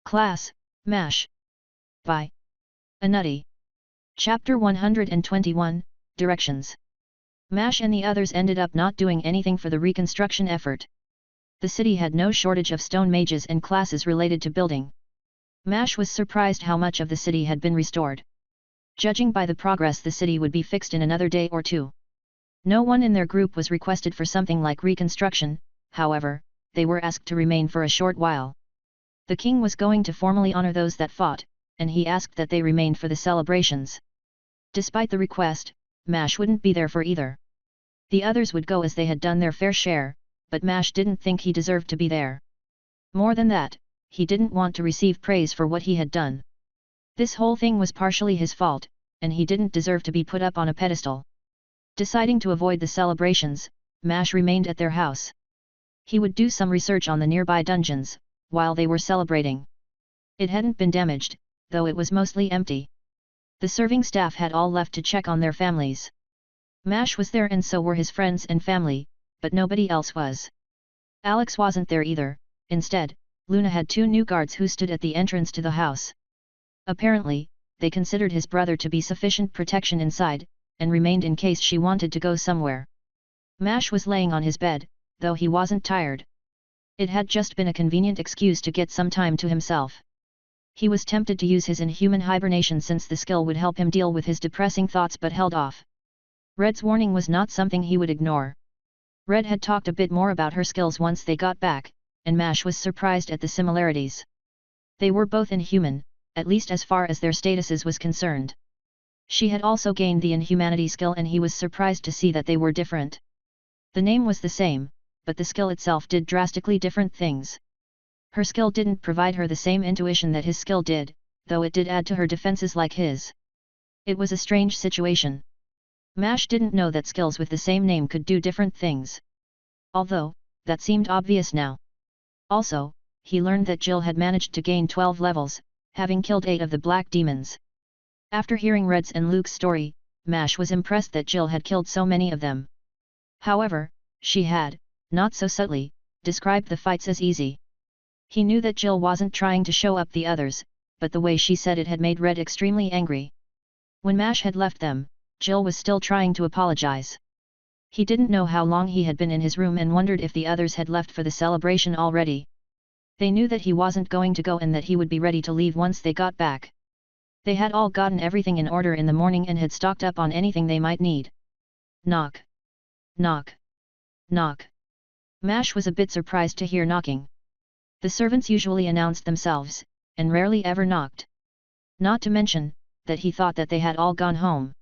Class, MASH. By Anutty. Chapter 121, Directions. MASH and the others ended up not doing anything for the reconstruction effort. The city had no shortage of stone mages and classes related to building. MASH was surprised how much of the city had been restored. Judging by the progress, the city would be fixed in another day or two. No one in their group was requested for something like reconstruction, however, they were asked to remain for a short while. The king was going to formally honor those that fought, and he asked that they remained for the celebrations. Despite the request, MASH wouldn't be there for either. The others would go as they had done their fair share, but MASH didn't think he deserved to be there. More than that, he didn't want to receive praise for what he had done. This whole thing was partially his fault, and he didn't deserve to be put up on a pedestal. Deciding to avoid the celebrations, MASH remained at their house. He would do some research on the nearby dungeons, while they were celebrating. It hadn't been damaged, though it was mostly empty. The serving staff had all left to check on their families. MASH was there and so were his friends and family, but nobody else was. Alex wasn't there either. Instead, Luna had two new guards who stood at the entrance to the house. Apparently, they considered his brother to be sufficient protection inside, and remained in case she wanted to go somewhere. MASH was laying on his bed, though he wasn't tired. It had just been a convenient excuse to get some time to himself. He was tempted to use his inhuman hibernation since the skill would help him deal with his depressing thoughts, but held off. Red's warning was not something he would ignore. Red had talked a bit more about her skills once they got back, and MASH was surprised at the similarities. They were both inhuman, at least as far as their statuses was concerned. She had also gained the inhumanity skill and he was surprised to see that they were different. The name was the same, but the skill itself did drastically different things. Her skill didn't provide her the same intuition that his skill did, though it did add to her defenses like his. It was a strange situation. MASH didn't know that skills with the same name could do different things. Although, that seemed obvious now. Also, he learned that Jill had managed to gain 12 levels, having killed 8 of the black demons. After hearing Red's and Luke's story, MASH was impressed that Jill had killed so many of them. However, she had, not so subtly, described the fights as easy. He knew that Jill wasn't trying to show up the others, but the way she said it had made Red extremely angry. When MASH had left them, Jill was still trying to apologize. He didn't know how long he had been in his room and wondered if the others had left for the celebration already. They knew that he wasn't going to go and that he would be ready to leave once they got back. They had all gotten everything in order in the morning and had stocked up on anything they might need. Knock. Knock. Knock. MASH was a bit surprised to hear knocking. The servants usually announced themselves, and rarely ever knocked. Not to mention, that he thought that they had all gone home.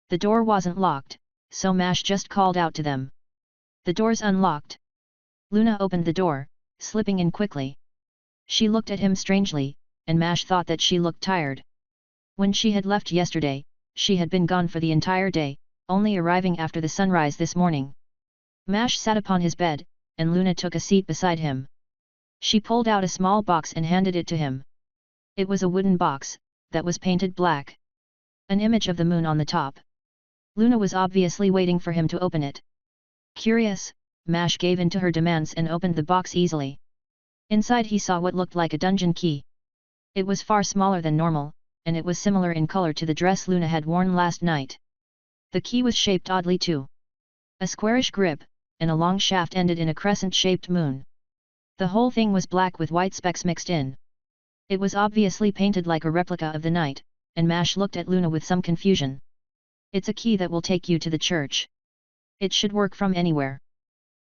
The door wasn't locked, so MASH just called out to them. The door's unlocked. Luna opened the door, slipping in quickly. She looked at him strangely, and MASH thought that she looked tired. When she had left yesterday, she had been gone for the entire day, only arriving after the sunrise this morning. MASH sat upon his bed, and Luna took a seat beside him. She pulled out a small box and handed it to him. It was a wooden box, that was painted black. An image of the moon on the top. Luna was obviously waiting for him to open it. Curious, MASH gave in to her demands and opened the box easily. Inside he saw what looked like a dungeon key. It was far smaller than normal, and it was similar in color to the dress Luna had worn last night. The key was shaped oddly too. A squarish grip, and a long shaft ended in a crescent-shaped moon. The whole thing was black with white specks mixed in. It was obviously painted like a replica of the knight, and MASH looked at Luna with some confusion. It's a key that will take you to the church. It should work from anywhere.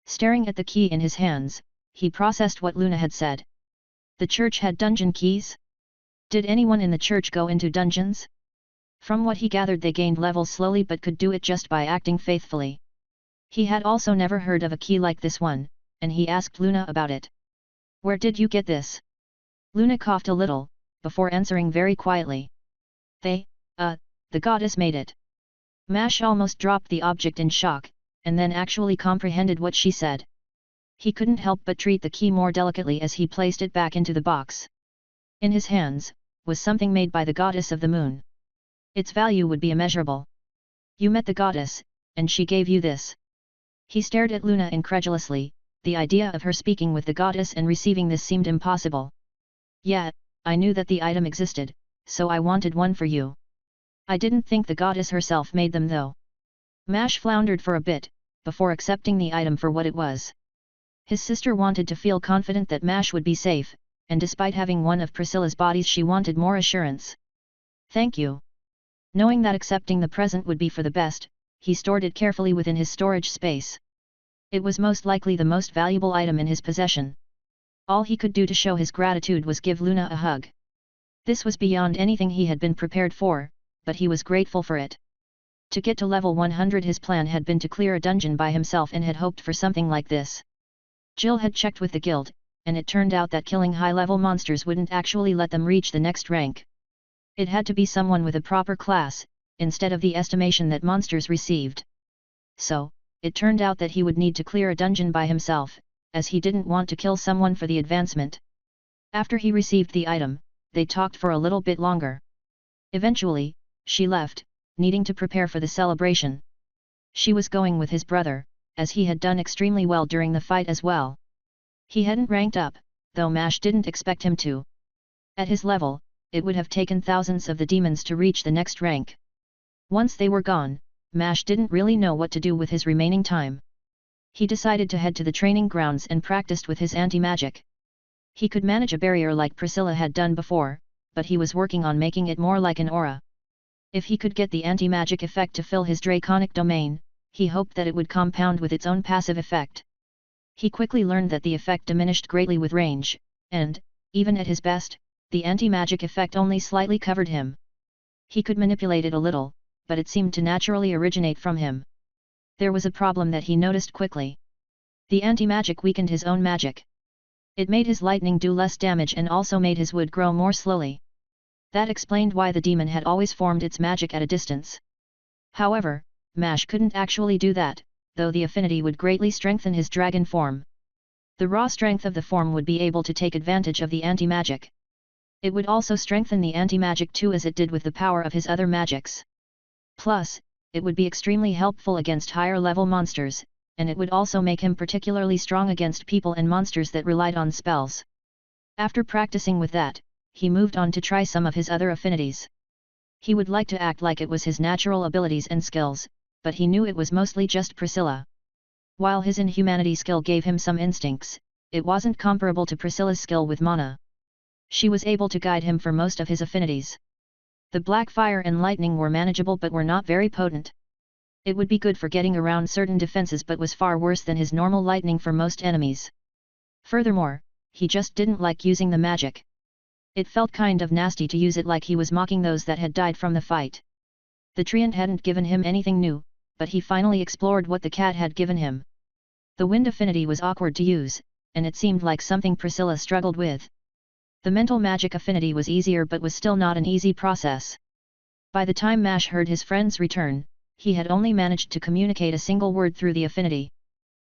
Staring at the key in his hands, he processed what Luna had said. The church had dungeon keys? Did anyone in the church go into dungeons? From what he gathered, they gained levels slowly but could do it just by acting faithfully. He had also never heard of a key like this one, and he asked Luna about it. Where did you get this? Luna coughed a little, before answering very quietly. The goddess made it. MASH almost dropped the object in shock, and then actually comprehended what she said. He couldn't help but treat the key more delicately as he placed it back into the box. In his hands, was something made by the goddess of the moon. Its value would be immeasurable. You met the goddess, and she gave you this. He stared at Luna incredulously. The idea of her speaking with the goddess and receiving this seemed impossible. Yeah, I knew that the item existed, so I wanted one for you. I didn't think the goddess herself made them though. Mash floundered for a bit, before accepting the item for what it was. His sister wanted to feel confident that Mash would be safe, and despite having one of Priscilla's bodies she wanted more assurance. Thank you. Knowing that accepting the present would be for the best, he stored it carefully within his storage space. It was most likely the most valuable item in his possession. All he could do to show his gratitude was give Luna a hug. This was beyond anything he had been prepared for, but he was grateful for it. To get to level 100 his plan had been to clear a dungeon by himself and had hoped for something like this. Jill had checked with the guild, and it turned out that killing high-level monsters wouldn't actually let them reach the next rank. It had to be someone with a proper class, instead of the estimation that monsters received. So, it turned out that he would need to clear a dungeon by himself, as he didn't want to kill someone for the advancement. After he received the item, they talked for a little bit longer. Eventually, she left, needing to prepare for the celebration. She was going with his brother, as he had done extremely well during the fight as well. He hadn't ranked up, though Mash didn't expect him to. At his level, it would have taken thousands of the demons to reach the next rank. Once they were gone, Mash didn't really know what to do with his remaining time. He decided to head to the training grounds and practiced with his anti-magic. He could manage a barrier like Priscilla had done before, but he was working on making it more like an aura. If he could get the anti-magic effect to fill his draconic domain, he hoped that it would compound with its own passive effect. He quickly learned that the effect diminished greatly with range, and, even at his best, the anti-magic effect only slightly covered him. He could manipulate it a little, but it seemed to naturally originate from him. There was a problem that he noticed quickly. The anti-magic weakened his own magic. It made his lightning do less damage and also made his wood grow more slowly. That explained why the demon had always formed its magic at a distance. However, Mash couldn't actually do that, though the affinity would greatly strengthen his dragon form. The raw strength of the form would be able to take advantage of the anti-magic. It would also strengthen the anti-magic too, as it did with the power of his other magics. Plus, it would be extremely helpful against higher-level monsters, and it would also make him particularly strong against people and monsters that relied on spells. After practicing with that, he moved on to try some of his other affinities. He would like to act like it was his natural abilities and skills, but he knew it was mostly just Priscilla. While his inhumanity skill gave him some instincts, it wasn't comparable to Priscilla's skill with mana. She was able to guide him for most of his affinities. The black fire and lightning were manageable but were not very potent. It would be good for getting around certain defenses but was far worse than his normal lightning for most enemies. Furthermore, he just didn't like using the magic. It felt kind of nasty to use it, like he was mocking those that had died from the fight. The treant hadn't given him anything new, but he finally explored what the cat had given him. The wind affinity was awkward to use, and it seemed like something Priscilla struggled with. The mental magic affinity was easier but was still not an easy process. By the time Mash heard his friend's return, he had only managed to communicate a single word through the affinity.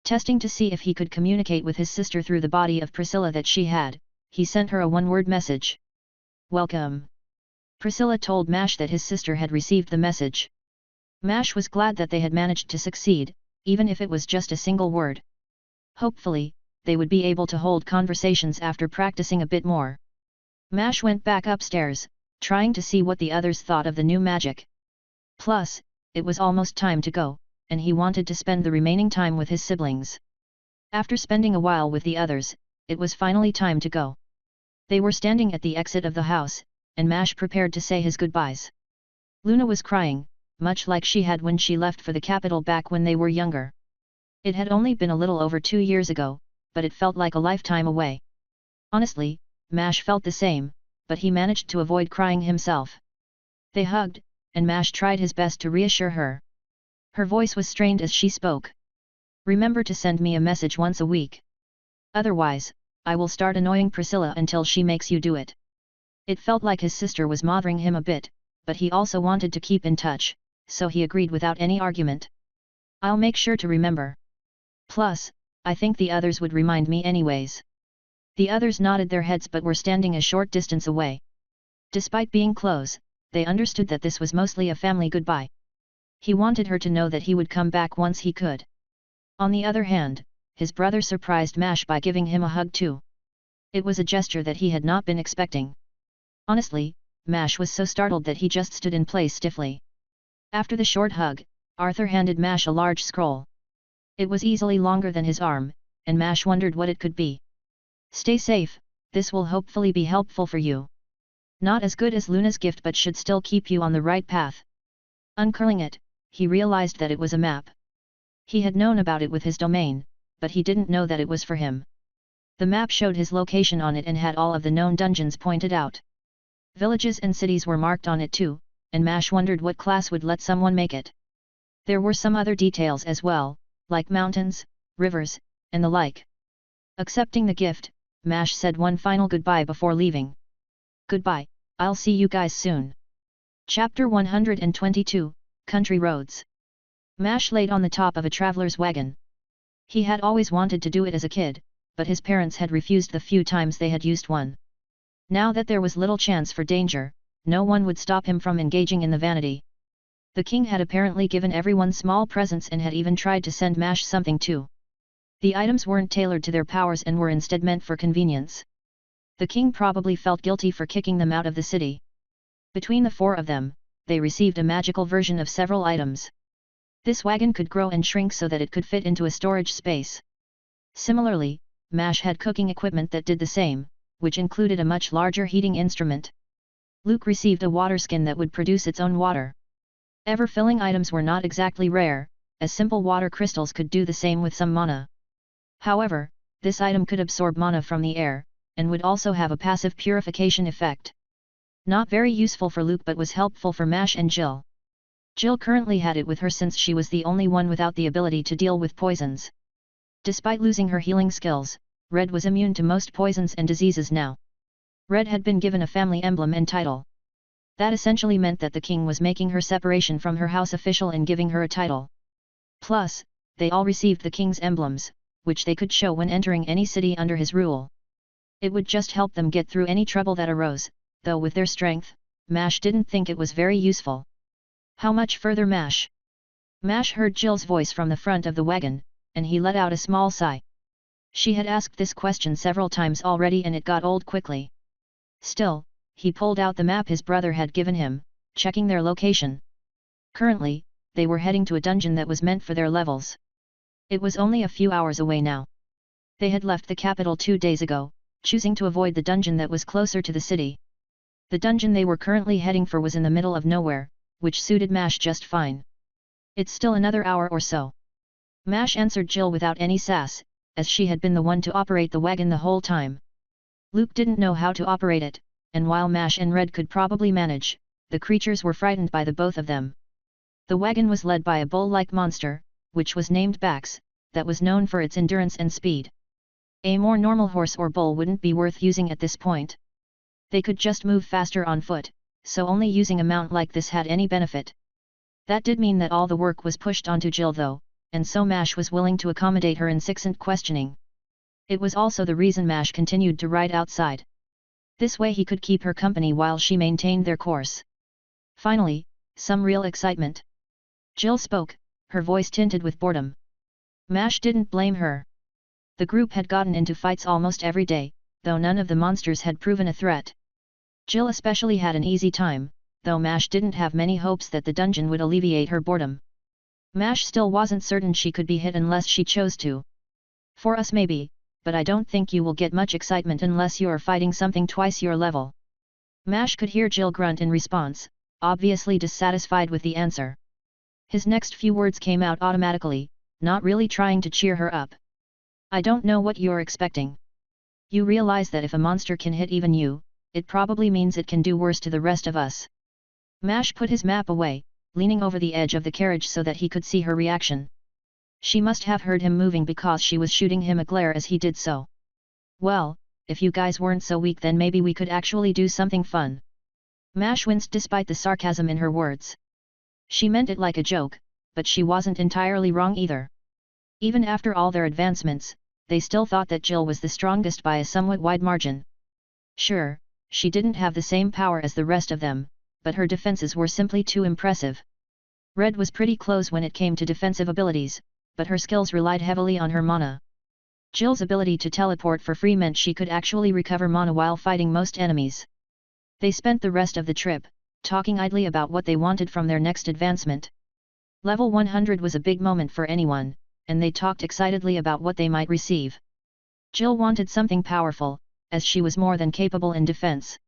Testing to see if he could communicate with his sister through the body of Priscilla that she had, he sent her a one-word message. "Welcome." Priscilla told Mash that his sister had received the message. Mash was glad that they had managed to succeed, even if it was just a single word. Hopefully, they would be able to hold conversations after practicing a bit more. Mash went back upstairs, trying to see what the others thought of the new magic. Plus, it was almost time to go, and he wanted to spend the remaining time with his siblings. After spending a while with the others, it was finally time to go. They were standing at the exit of the house, and Mash prepared to say his goodbyes. Luna was crying, much like she had when she left for the capital back when they were younger. It had only been a little over 2 years ago, but it felt like a lifetime away. Honestly, Mash felt the same, but he managed to avoid crying himself. They hugged, and Mash tried his best to reassure her. Her voice was strained as she spoke. "Remember to send me a message once a week. Otherwise, I will start annoying Priscilla until she makes you do it." It felt like his sister was mothering him a bit, but he also wanted to keep in touch, so he agreed without any argument. "I'll make sure to remember. Plus, I think the others would remind me anyways." The others nodded their heads but were standing a short distance away. Despite being close, they understood that this was mostly a family goodbye. He wanted her to know that he would come back once he could. On the other hand, his brother surprised Mash by giving him a hug too. It was a gesture that he had not been expecting. Honestly, Mash was so startled that he just stood in place stiffly. After the short hug, Arthur handed Mash a large scroll. It was easily longer than his arm, and Mash wondered what it could be. Stay safe, this will hopefully be helpful for you. Not as good as Luna's gift but should still keep you on the right path. Uncurling it, he realized that it was a map. He had known about it with his domain, but he didn't know that it was for him. The map showed his location on it and had all of the known dungeons pointed out. Villages and cities were marked on it too, and Mash wondered what class would let someone make it. There were some other details as well, like mountains, rivers, and the like. Accepting the gift, Mash said one final goodbye before leaving. Goodbye, I'll see you guys soon. Chapter 122, Country Roads. Mash laid on the top of a traveler's wagon. He had always wanted to do it as a kid, but his parents had refused the few times they had used one. Now that there was little chance for danger, no one would stop him from engaging in the vanity. The king had apparently given everyone small presents and had even tried to send Mash something too. The items weren't tailored to their powers and were instead meant for convenience. The king probably felt guilty for kicking them out of the city. Between the four of them, they received a magical version of several items. This wagon could grow and shrink so that it could fit into a storage space. Similarly, Mash had cooking equipment that did the same, which included a much larger heating instrument. Luke received a water skin that would produce its own water. Ever-filling items were not exactly rare, as simple water crystals could do the same with some mana. However, this item could absorb mana from the air, and would also have a passive purification effect. Not very useful for Luke but was helpful for Mash and Jill. Jill currently had it with her since she was the only one without the ability to deal with poisons. Despite losing her healing skills, Red was immune to most poisons and diseases now. Red had been given a family emblem and title. That essentially meant that the king was making her separation from her house official and giving her a title. Plus, they all received the king's emblems, which they could show when entering any city under his rule. It would just help them get through any trouble that arose, though with their strength, Mash didn't think it was very useful. How much further, Mash? Mash heard Jill's voice from the front of the wagon, and he let out a small sigh. She had asked this question several times already and it got old quickly. Still, he pulled out the map his brother had given him, checking their location. Currently, they were heading to a dungeon that was meant for their levels. It was only a few hours away now. They had left the capital 2 days ago, choosing to avoid the dungeon that was closer to the city. The dungeon they were currently heading for was in the middle of nowhere, which suited Mash just fine. It's still another hour or so. Mash answered Jill without any sass, as she had been the one to operate the wagon the whole time. Luke didn't know how to operate it, and while Mash and Red could probably manage, the creatures were frightened by the both of them. The wagon was led by a bull-like monster, which was named Bax, that was known for its endurance and speed. A more normal horse or bull wouldn't be worth using at this point. They could just move faster on foot, so only using a mount like this had any benefit. That did mean that all the work was pushed onto Jill though, and so Mash was willing to accommodate her incessant questioning. It was also the reason Mash continued to ride outside. This way he could keep her company while she maintained their course. Finally, some real excitement. Jill spoke, her voice tinted with boredom. Mash didn't blame her. The group had gotten into fights almost every day, though none of the monsters had proven a threat. Jill especially had an easy time, though Mash didn't have many hopes that the dungeon would alleviate her boredom. Mash still wasn't certain she could be hit unless she chose to. For us maybe, but I don't think you will get much excitement unless you are fighting something twice your level. Mash could hear Jill grunt in response, obviously dissatisfied with the answer. His next few words came out automatically, not really trying to cheer her up. I don't know what you're expecting. You realize that if a monster can hit even you, it probably means it can do worse to the rest of us. Mash put his map away, leaning over the edge of the carriage so that he could see her reaction. She must have heard him moving because she was shooting him a glare as he did so. Well, if you guys weren't so weak then maybe we could actually do something fun. Mash winced despite the sarcasm in her words. She meant it like a joke, but she wasn't entirely wrong either. Even after all their advancements, they still thought that Jill was the strongest by a somewhat wide margin. Sure, she didn't have the same power as the rest of them, but her defenses were simply too impressive. Red was pretty close when it came to defensive abilities, but her skills relied heavily on her mana. Jill's ability to teleport for free meant she could actually recover mana while fighting most enemies. They spent the rest of the trip, talking idly about what they wanted from their next advancement. Level 100 was a big moment for anyone, and they talked excitedly about what they might receive. Jill wanted something powerful, as she was more than capable in defense.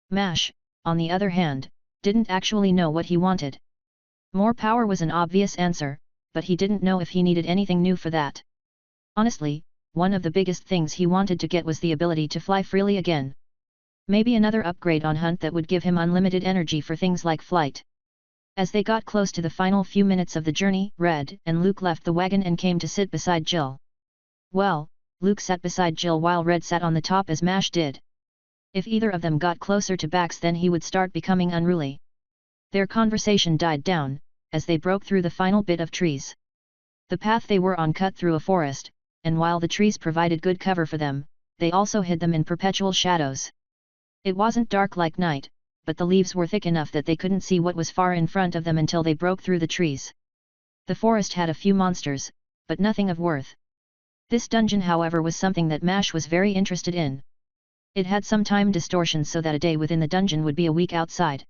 Mash, on the other hand, didn't actually know what he wanted. More power was an obvious answer, but he didn't know if he needed anything new for that. Honestly, one of the biggest things he wanted to get was the ability to fly freely again. Maybe another upgrade on Hunt that would give him unlimited energy for things like flight. As they got close to the final few minutes of the journey, Red and Luke left the wagon and came to sit beside Jill. Well, Luke sat beside Jill while Red sat on the top as Mash did. If either of them got closer to Bax, then he would start becoming unruly. Their conversation died down, as they broke through the final bit of trees. The path they were on cut through a forest, and while the trees provided good cover for them, they also hid them in perpetual shadows. It wasn't dark like night, but the leaves were thick enough that they couldn't see what was far in front of them until they broke through the trees. The forest had a few monsters, but nothing of worth. This dungeon, however, was something that Mash was very interested in. It had some time distortions so that a day within the dungeon would be a week outside.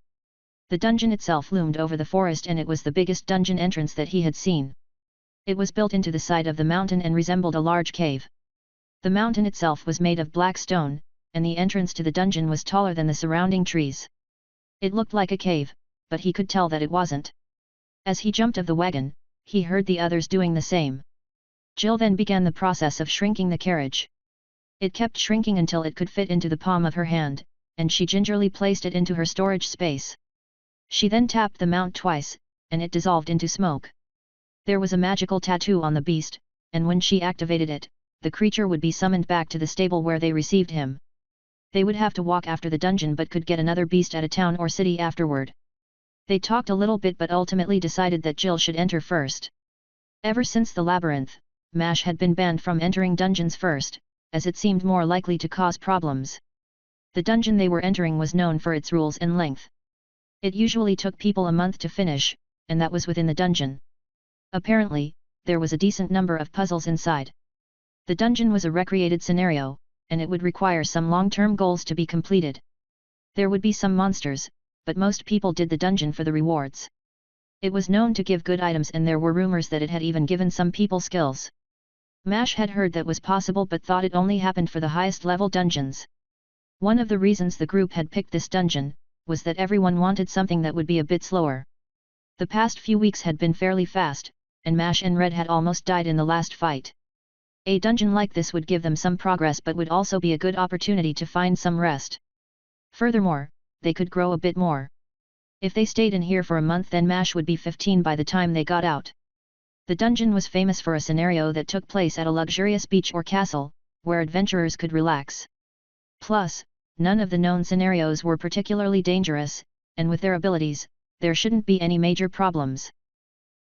The dungeon itself loomed over the forest, and it was the biggest dungeon entrance that he had seen. It was built into the side of the mountain and resembled a large cave. The mountain itself was made of black stone, and the entrance to the dungeon was taller than the surrounding trees. It looked like a cave, but he could tell that it wasn't. As he jumped of the wagon, he heard the others doing the same. Jill then began the process of shrinking the carriage. It kept shrinking until it could fit into the palm of her hand, and she gingerly placed it into her storage space. She then tapped the mount twice, and it dissolved into smoke. There was a magical tattoo on the beast, and when she activated it, the creature would be summoned back to the stable where they received him. They would have to walk after the dungeon but could get another beast at a town or city afterward. They talked a little bit but ultimately decided that Jill should enter first. Ever since the labyrinth, Mash had been banned from entering dungeons first, as it seemed more likely to cause problems. The dungeon they were entering was known for its rules and length. It usually took people a month to finish, and that was within the dungeon. Apparently, there was a decent number of puzzles inside. The dungeon was a recreated scenario, and it would require some long-term goals to be completed. There would be some monsters, but most people did the dungeon for the rewards. It was known to give good items, and there were rumors that it had even given some people skills. Mash had heard that was possible but thought it only happened for the highest level dungeons. One of the reasons the group had picked this dungeon was that everyone wanted something that would be a bit slower. The past few weeks had been fairly fast, and Mash and Red had almost died in the last fight. A dungeon like this would give them some progress but would also be a good opportunity to find some rest. Furthermore, they could grow a bit more. If they stayed in here for a month, then Mash would be 15 by the time they got out. The dungeon was famous for a scenario that took place at a luxurious beach or castle, where adventurers could relax. Plus, none of the known scenarios were particularly dangerous, and with their abilities, there shouldn't be any major problems.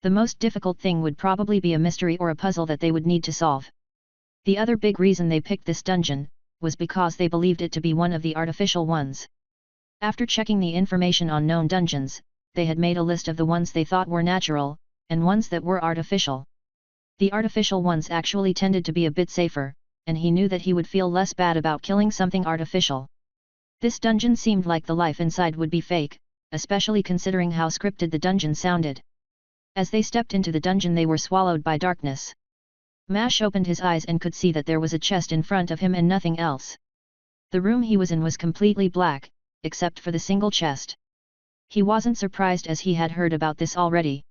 The most difficult thing would probably be a mystery or a puzzle that they would need to solve. The other big reason they picked this dungeon was because they believed it to be one of the artificial ones. After checking the information on known dungeons, they had made a list of the ones they thought were natural, and ones that were artificial. The artificial ones actually tended to be a bit safer, and he knew that he would feel less bad about killing something artificial. This dungeon seemed like the life inside would be fake, especially considering how scripted the dungeon sounded. As they stepped into the dungeon, they were swallowed by darkness. Mash opened his eyes and could see that there was a chest in front of him and nothing else. The room he was in was completely black, except for the single chest. He wasn't surprised, as he had heard about this already.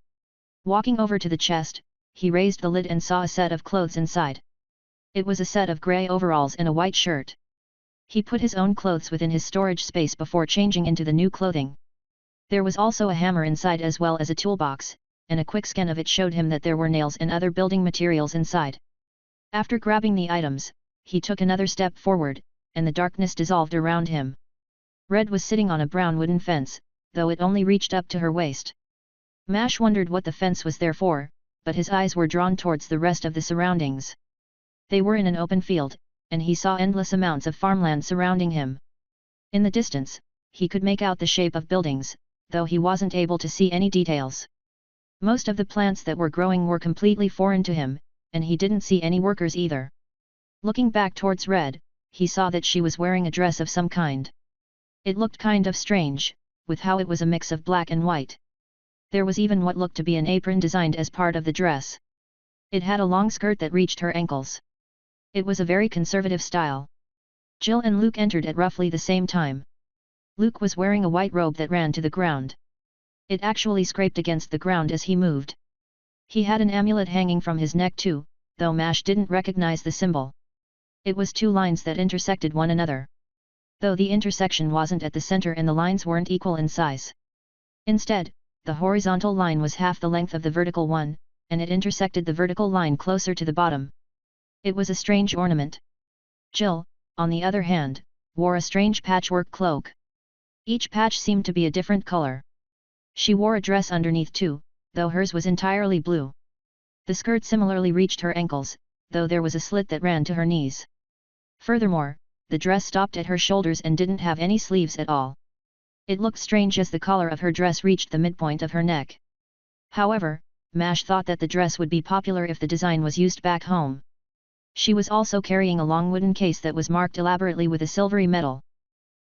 Walking over to the chest, he raised the lid and saw a set of clothes inside. It was a set of grey overalls and a white shirt. He put his own clothes within his storage space before changing into the new clothing. There was also a hammer inside, as well as a toolbox, and a quick scan of it showed him that there were nails and other building materials inside. After grabbing the items, he took another step forward, and the darkness dissolved around him. Red was sitting on a brown wooden fence, though it only reached up to her waist. Mash wondered what the fence was there for, but his eyes were drawn towards the rest of the surroundings. They were in an open field, and he saw endless amounts of farmland surrounding him. In the distance, he could make out the shape of buildings, though he wasn't able to see any details. Most of the plants that were growing were completely foreign to him, and he didn't see any workers either. Looking back towards Red, he saw that she was wearing a dress of some kind. It looked kind of strange, with how it was a mix of black and white. There was even what looked to be an apron designed as part of the dress. It had a long skirt that reached her ankles. It was a very conservative style. Jill and Luke entered at roughly the same time. Luke was wearing a white robe that ran to the ground. It actually scraped against the ground as he moved. He had an amulet hanging from his neck too, though Mash didn't recognize the symbol. It was two lines that intersected one another. Though the intersection wasn't at the center and the lines weren't equal in size. Instead, the horizontal line was half the length of the vertical one, and it intersected the vertical line closer to the bottom. It was a strange ornament. Jill, on the other hand, wore a strange patchwork cloak. Each patch seemed to be a different color. She wore a dress underneath too, though hers was entirely blue. The skirt similarly reached her ankles, though there was a slit that ran to her knees. Furthermore, the dress stopped at her shoulders and didn't have any sleeves at all. It looked strange as the collar of her dress reached the midpoint of her neck. However, Mash thought that the dress would be popular if the design was used back home. She was also carrying a long wooden case that was marked elaborately with a silvery metal.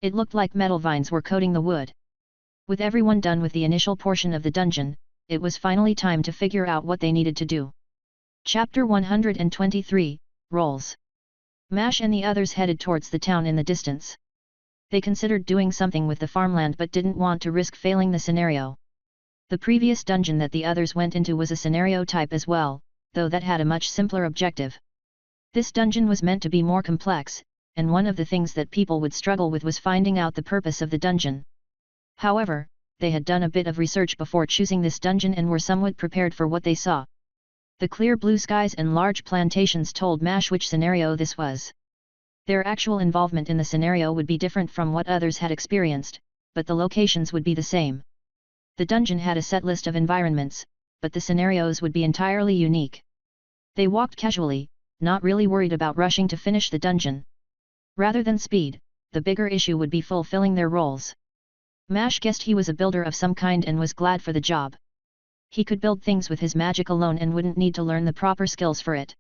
It looked like metal vines were coating the wood. With everyone done with the initial portion of the dungeon, it was finally time to figure out what they needed to do. Chapter 123, Roles. Mash and the others headed towards the town in the distance. They considered doing something with the farmland but didn't want to risk failing the scenario. The previous dungeon that the others went into was a scenario type as well, though that had a much simpler objective. This dungeon was meant to be more complex, and one of the things that people would struggle with was finding out the purpose of the dungeon. However, they had done a bit of research before choosing this dungeon and were somewhat prepared for what they saw. The clear blue skies and large plantations told Mash which scenario this was. Their actual involvement in the scenario would be different from what others had experienced, but the locations would be the same. The dungeon had a set list of environments, but the scenarios would be entirely unique. They walked casually, not really worried about rushing to finish the dungeon. Rather than speed, the bigger issue would be fulfilling their roles. Mash guessed he was a builder of some kind and was glad for the job. He could build things with his magic alone and wouldn't need to learn the proper skills for it.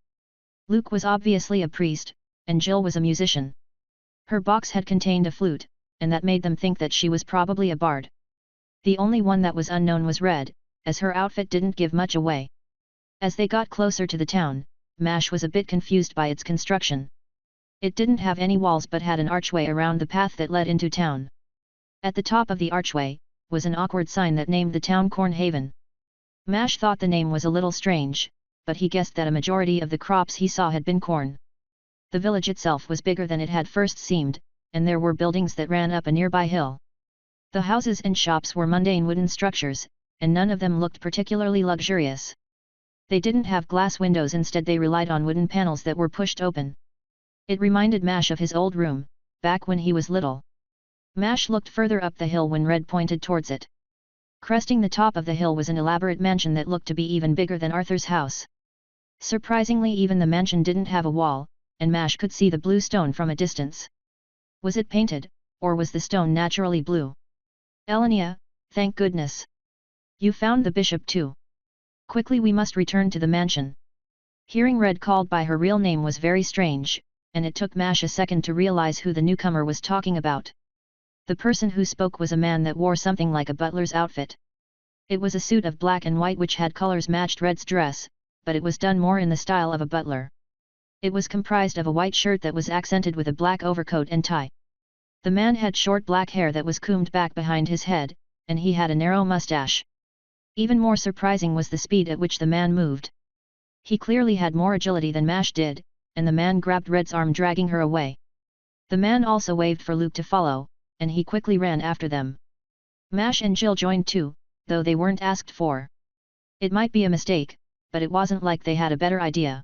Luke was obviously a priest, and Jill was a musician. Her box had contained a flute, and that made them think that she was probably a bard. The only one that was unknown was Red, as her outfit didn't give much away. As they got closer to the town, Mash was a bit confused by its construction. It didn't have any walls but had an archway around the path that led into town. At the top of the archway, was an awkward sign that named the town Corn Haven. Mash thought the name was a little strange, but he guessed that a majority of the crops he saw had been corn. The village itself was bigger than it had first seemed, and there were buildings that ran up a nearby hill. The houses and shops were mundane wooden structures, and none of them looked particularly luxurious. They didn't have glass windows, instead they relied on wooden panels that were pushed open. It reminded Mash of his old room, back when he was little. Mash looked further up the hill when Red pointed towards it. Cresting the top of the hill was an elaborate mansion that looked to be even bigger than Arthur's house. Surprisingly, even the mansion didn't have a wall, and Mash could see the blue stone from a distance. Was it painted, or was the stone naturally blue? Elenia, thank goodness. You found the bishop too. Quickly, we must return to the mansion. Hearing Red called by her real name was very strange, and it took Mash a second to realize who the newcomer was talking about. The person who spoke was a man that wore something like a butler's outfit. It was a suit of black and white which had colors matched Red's dress, but it was done more in the style of a butler. It was comprised of a white shirt that was accented with a black overcoat and tie. The man had short black hair that was combed back behind his head, and he had a narrow mustache. Even more surprising was the speed at which the man moved. He clearly had more agility than Mash did, and the man grabbed Red's arm, dragging her away. The man also waved for Luke to follow, and he quickly ran after them. Mash and Jill joined too, though they weren't asked for. It might be a mistake, but it wasn't like they had a better idea.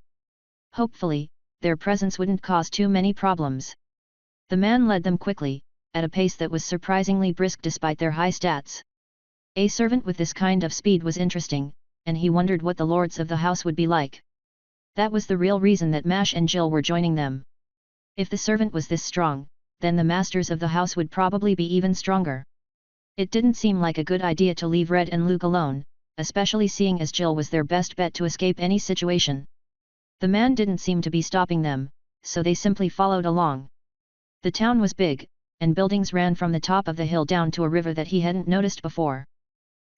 Hopefully, their presence wouldn't cause too many problems. The man led them quickly, at a pace that was surprisingly brisk despite their high stats. A servant with this kind of speed was interesting, and he wondered what the lords of the house would be like. That was the real reason that Mash and Jill were joining them. If the servant was this strong, then the masters of the house would probably be even stronger. It didn't seem like a good idea to leave Red and Luke alone, especially seeing as Jill was their best bet to escape any situation. The man didn't seem to be stopping them, so they simply followed along. The town was big, and buildings ran from the top of the hill down to a river that he hadn't noticed before.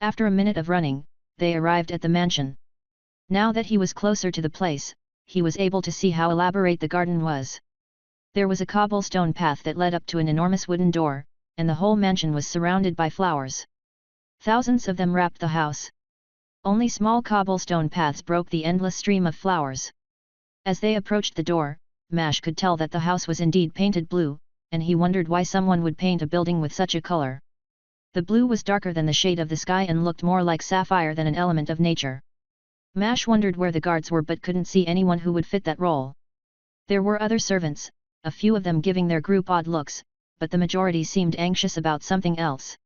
After a minute of running, they arrived at the mansion. Now that he was closer to the place, he was able to see how elaborate the garden was. There was a cobblestone path that led up to an enormous wooden door, and the whole mansion was surrounded by flowers. Thousands of them wrapped the house. Only small cobblestone paths broke the endless stream of flowers. As they approached the door, Mash could tell that the house was indeed painted blue, and he wondered why someone would paint a building with such a color. The blue was darker than the shade of the sky and looked more like sapphire than an element of nature. Mash wondered where the guards were but couldn't see anyone who would fit that role. There were other servants, a few of them giving their group odd looks, but the majority seemed anxious about something else.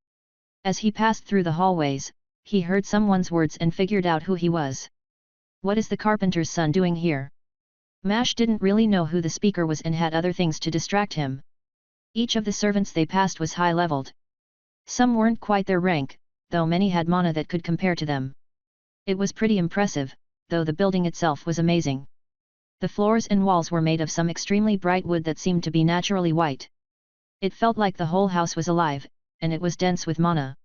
As he passed through the hallways, he heard someone's words and figured out who he was. "What is the carpenter's son doing here?" Mash didn't really know who the speaker was and had other things to distract him. Each of the servants they passed was high-leveled. Some weren't quite their rank, though many had mana that could compare to them. It was pretty impressive, though the building itself was amazing. The floors and walls were made of some extremely bright wood that seemed to be naturally white. It felt like the whole house was alive, and it was dense with mana.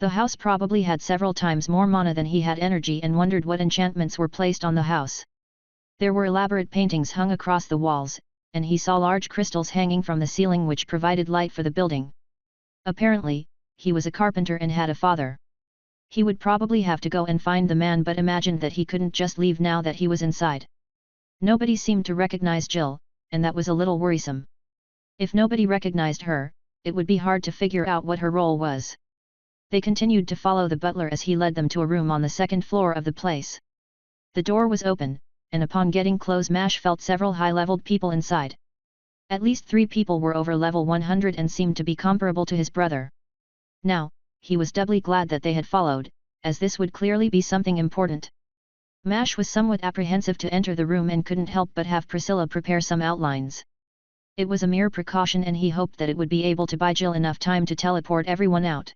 The house probably had several times more mana than he had energy and wondered what enchantments were placed on the house. There were elaborate paintings hung across the walls, and he saw large crystals hanging from the ceiling which provided light for the building. Apparently, he was a carpenter and had a father. He would probably have to go and find the man but imagined that he couldn't just leave now that he was inside. Nobody seemed to recognize Jill, and that was a little worrisome. If nobody recognized her, it would be hard to figure out what her role was. They continued to follow the butler as he led them to a room on the second floor of the place. The door was open, and upon getting close Mash felt several high-leveled people inside. At least 3 people were over level 100 and seemed to be comparable to his brother. Now, he was doubly glad that they had followed, as this would clearly be something important. Mash was somewhat apprehensive to enter the room and couldn't help but have Priscilla prepare some outlines. It was a mere precaution and he hoped that it would be able to buy Jill enough time to teleport everyone out.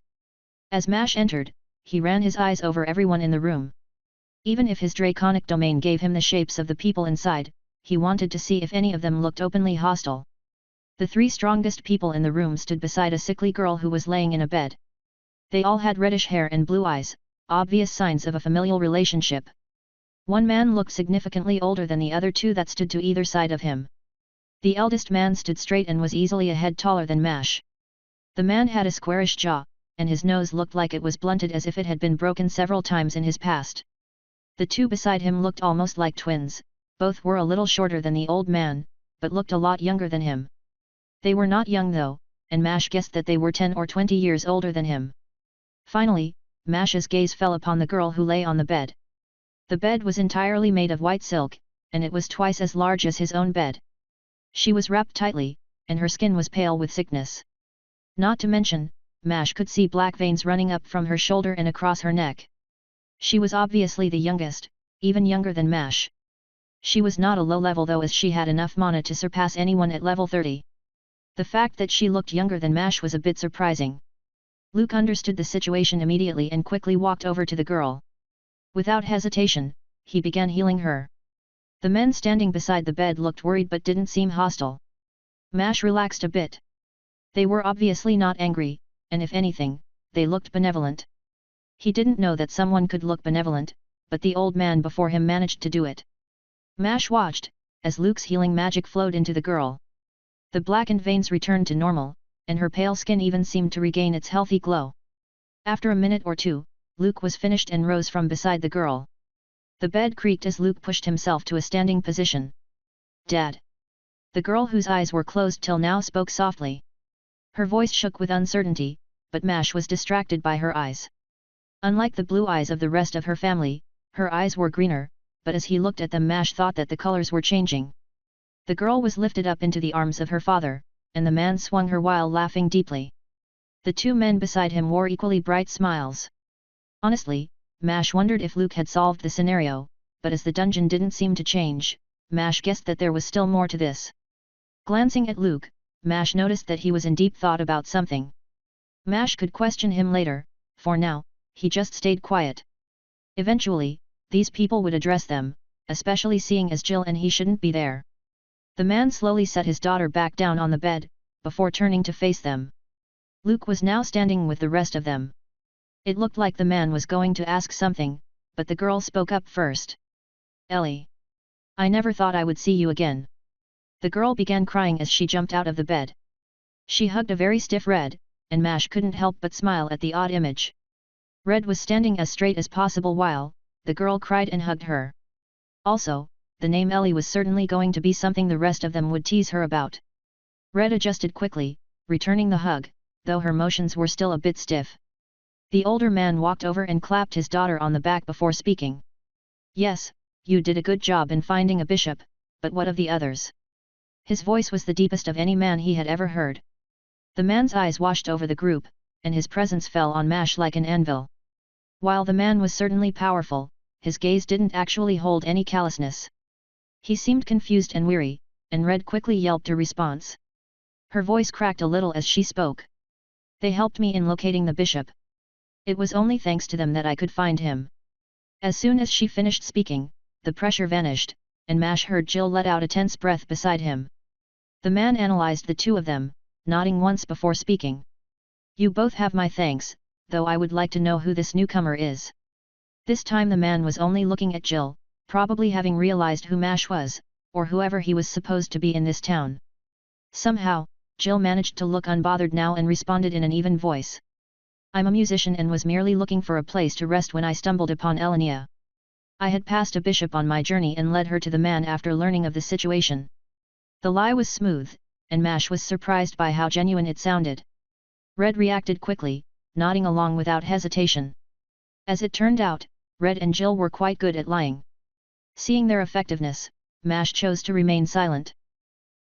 As Mash entered, he ran his eyes over everyone in the room. Even if his draconic domain gave him the shapes of the people inside, he wanted to see if any of them looked openly hostile. The 3 strongest people in the room stood beside a sickly girl who was laying in a bed. They all had reddish hair and blue eyes, obvious signs of a familial relationship. One man looked significantly older than the other 2 that stood to either side of him. The eldest man stood straight and was easily a head taller than Mash. The man had a squarish jaw, and his nose looked like it was blunted as if it had been broken several times in his past. The 2 beside him looked almost like twins, both were a little shorter than the old man, but looked a lot younger than him. They were not young though, and Mash guessed that they were 10 or 20 years older than him. Finally, Mash's gaze fell upon the girl who lay on the bed. The bed was entirely made of white silk, and it was twice as large as his own bed. She was wrapped tightly, and her skin was pale with sickness. Not to mention, Mash could see black veins running up from her shoulder and across her neck. She was obviously the youngest, even younger than Mash. She was not a low level though, as she had enough mana to surpass anyone at level 30. The fact that she looked younger than Mash was a bit surprising. Luke understood the situation immediately and quickly walked over to the girl. Without hesitation, he began healing her. The men standing beside the bed looked worried but didn't seem hostile. Mash relaxed a bit. They were obviously not angry, and if anything, they looked benevolent. He didn't know that someone could look benevolent, but the old man before him managed to do it. Mash watched, as Luke's healing magic flowed into the girl. The blackened veins returned to normal, and her pale skin even seemed to regain its healthy glow. After a minute or 2, Luke was finished and rose from beside the girl. The bed creaked as Luke pushed himself to a standing position. "Dad." The girl whose eyes were closed till now spoke softly. Her voice shook with uncertainty, but Mash was distracted by her eyes. Unlike the blue eyes of the rest of her family, her eyes were greener, but as he looked at them Mash thought that the colors were changing. The girl was lifted up into the arms of her father, and the man swung her while laughing deeply. The 2 men beside him wore equally bright smiles. Honestly, Mash wondered if Luke had solved the scenario, but as the dungeon didn't seem to change, Mash guessed that there was still more to this. Glancing at Luke, Mash noticed that he was in deep thought about something. Mash could question him later, for now, he just stayed quiet. Eventually, these people would address them, especially seeing as Jill and he shouldn't be there. The man slowly set his daughter back down on the bed, before turning to face them. Luke was now standing with the rest of them. It looked like the man was going to ask something, but the girl spoke up first. "Ellie. I never thought I would see you again." The girl began crying as she jumped out of the bed. She hugged a very stiff Red, and Mash couldn't help but smile at the odd image. Red was standing as straight as possible while the girl cried and hugged her. Also, the name Ellie was certainly going to be something the rest of them would tease her about. Red adjusted quickly, returning the hug, though her motions were still a bit stiff. The older man walked over and clapped his daughter on the back before speaking. "Yes, you did a good job in finding a bishop, but what of the others?" His voice was the deepest of any man he had ever heard. The man's eyes washed over the group, and his presence fell on Mash like an anvil. While the man was certainly powerful, his gaze didn't actually hold any callousness. He seemed confused and weary, and Red quickly yelped a response. Her voice cracked a little as she spoke. "They helped me in locating the bishop. It was only thanks to them that I could find him." As soon as she finished speaking, the pressure vanished, and Mash heard Jill let out a tense breath beside him. The man analyzed the two of them, nodding once before speaking. "You both have my thanks, though I would like to know who this newcomer is." This time the man was only looking at Jill, probably having realized who Mash was, or whoever he was supposed to be in this town. Somehow, Jill managed to look unbothered now and responded in an even voice. "I'm a musician and was merely looking for a place to rest when I stumbled upon Elenia. I had passed a bishop on my journey and led her to the man after learning of the situation." The lie was smooth, and Mash was surprised by how genuine it sounded. Red reacted quickly, nodding along without hesitation. As it turned out, Red and Jill were quite good at lying. Seeing their effectiveness, Mash chose to remain silent.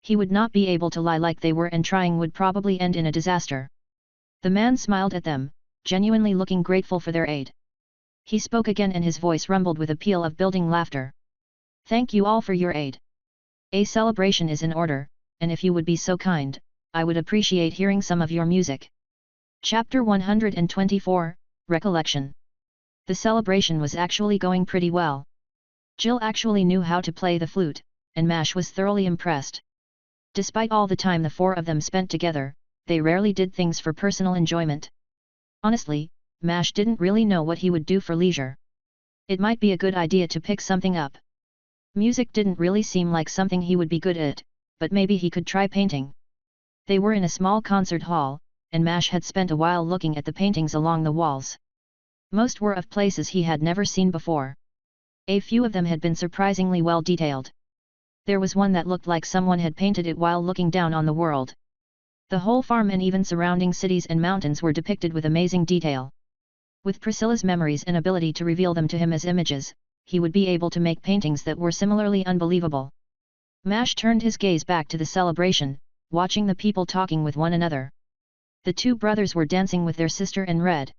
He would not be able to lie like they were, and trying would probably end in a disaster. The man smiled at them, genuinely looking grateful for their aid. He spoke again and his voice rumbled with a peal of building laughter. "Thank you all for your aid. A celebration is in order, and if you would be so kind, I would appreciate hearing some of your music." Chapter 124, Recollection. The celebration was actually going pretty well. Jill actually knew how to play the flute, and Mash was thoroughly impressed. Despite all the time the four of them spent together, they rarely did things for personal enjoyment. Honestly, Mash didn't really know what he would do for leisure. It might be a good idea to pick something up. Music didn't really seem like something he would be good at, but maybe he could try painting. They were in a small concert hall, and Mash had spent a while looking at the paintings along the walls. Most were of places he had never seen before. A few of them had been surprisingly well detailed. There was one that looked like someone had painted it while looking down on the world. The whole farm and even surrounding cities and mountains were depicted with amazing detail. With Priscilla's memories and ability to reveal them to him as images, he would be able to make paintings that were similarly unbelievable. Mash turned his gaze back to the celebration, watching the people talking with one another. The two brothers were dancing with their sister and Red.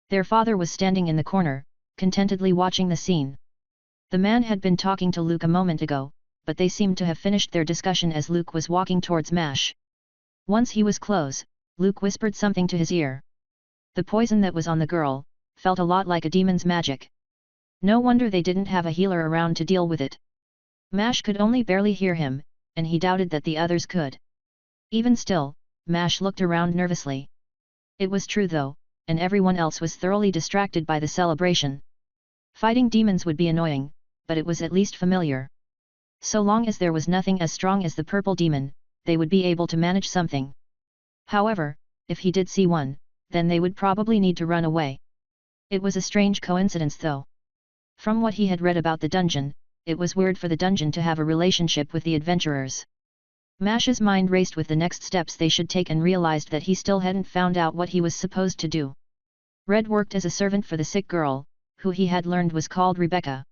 Their father was standing in the corner, contentedly watching the scene. The man had been talking to Luke a moment ago, but they seemed to have finished their discussion as Luke was walking towards Mash. Once he was close, Luke whispered something to his ear. The poison that was on the girl felt a lot like a demon's magic. No wonder they didn't have a healer around to deal with it. Mash could only barely hear him, and he doubted that the others could. Even still, Mash looked around nervously. It was true though, and everyone else was thoroughly distracted by the celebration. Fighting demons would be annoying, but it was at least familiar. So long as there was nothing as strong as the purple demon, they would be able to manage something. However, if he did see one, then they would probably need to run away. It was a strange coincidence though. From what he had read about the dungeon, it was weird for the dungeon to have a relationship with the adventurers. Mash's mind raced with the next steps they should take and realized that he still hadn't found out what he was supposed to do. Red worked as a servant for the sick girl, who he had learned was called Rebecca.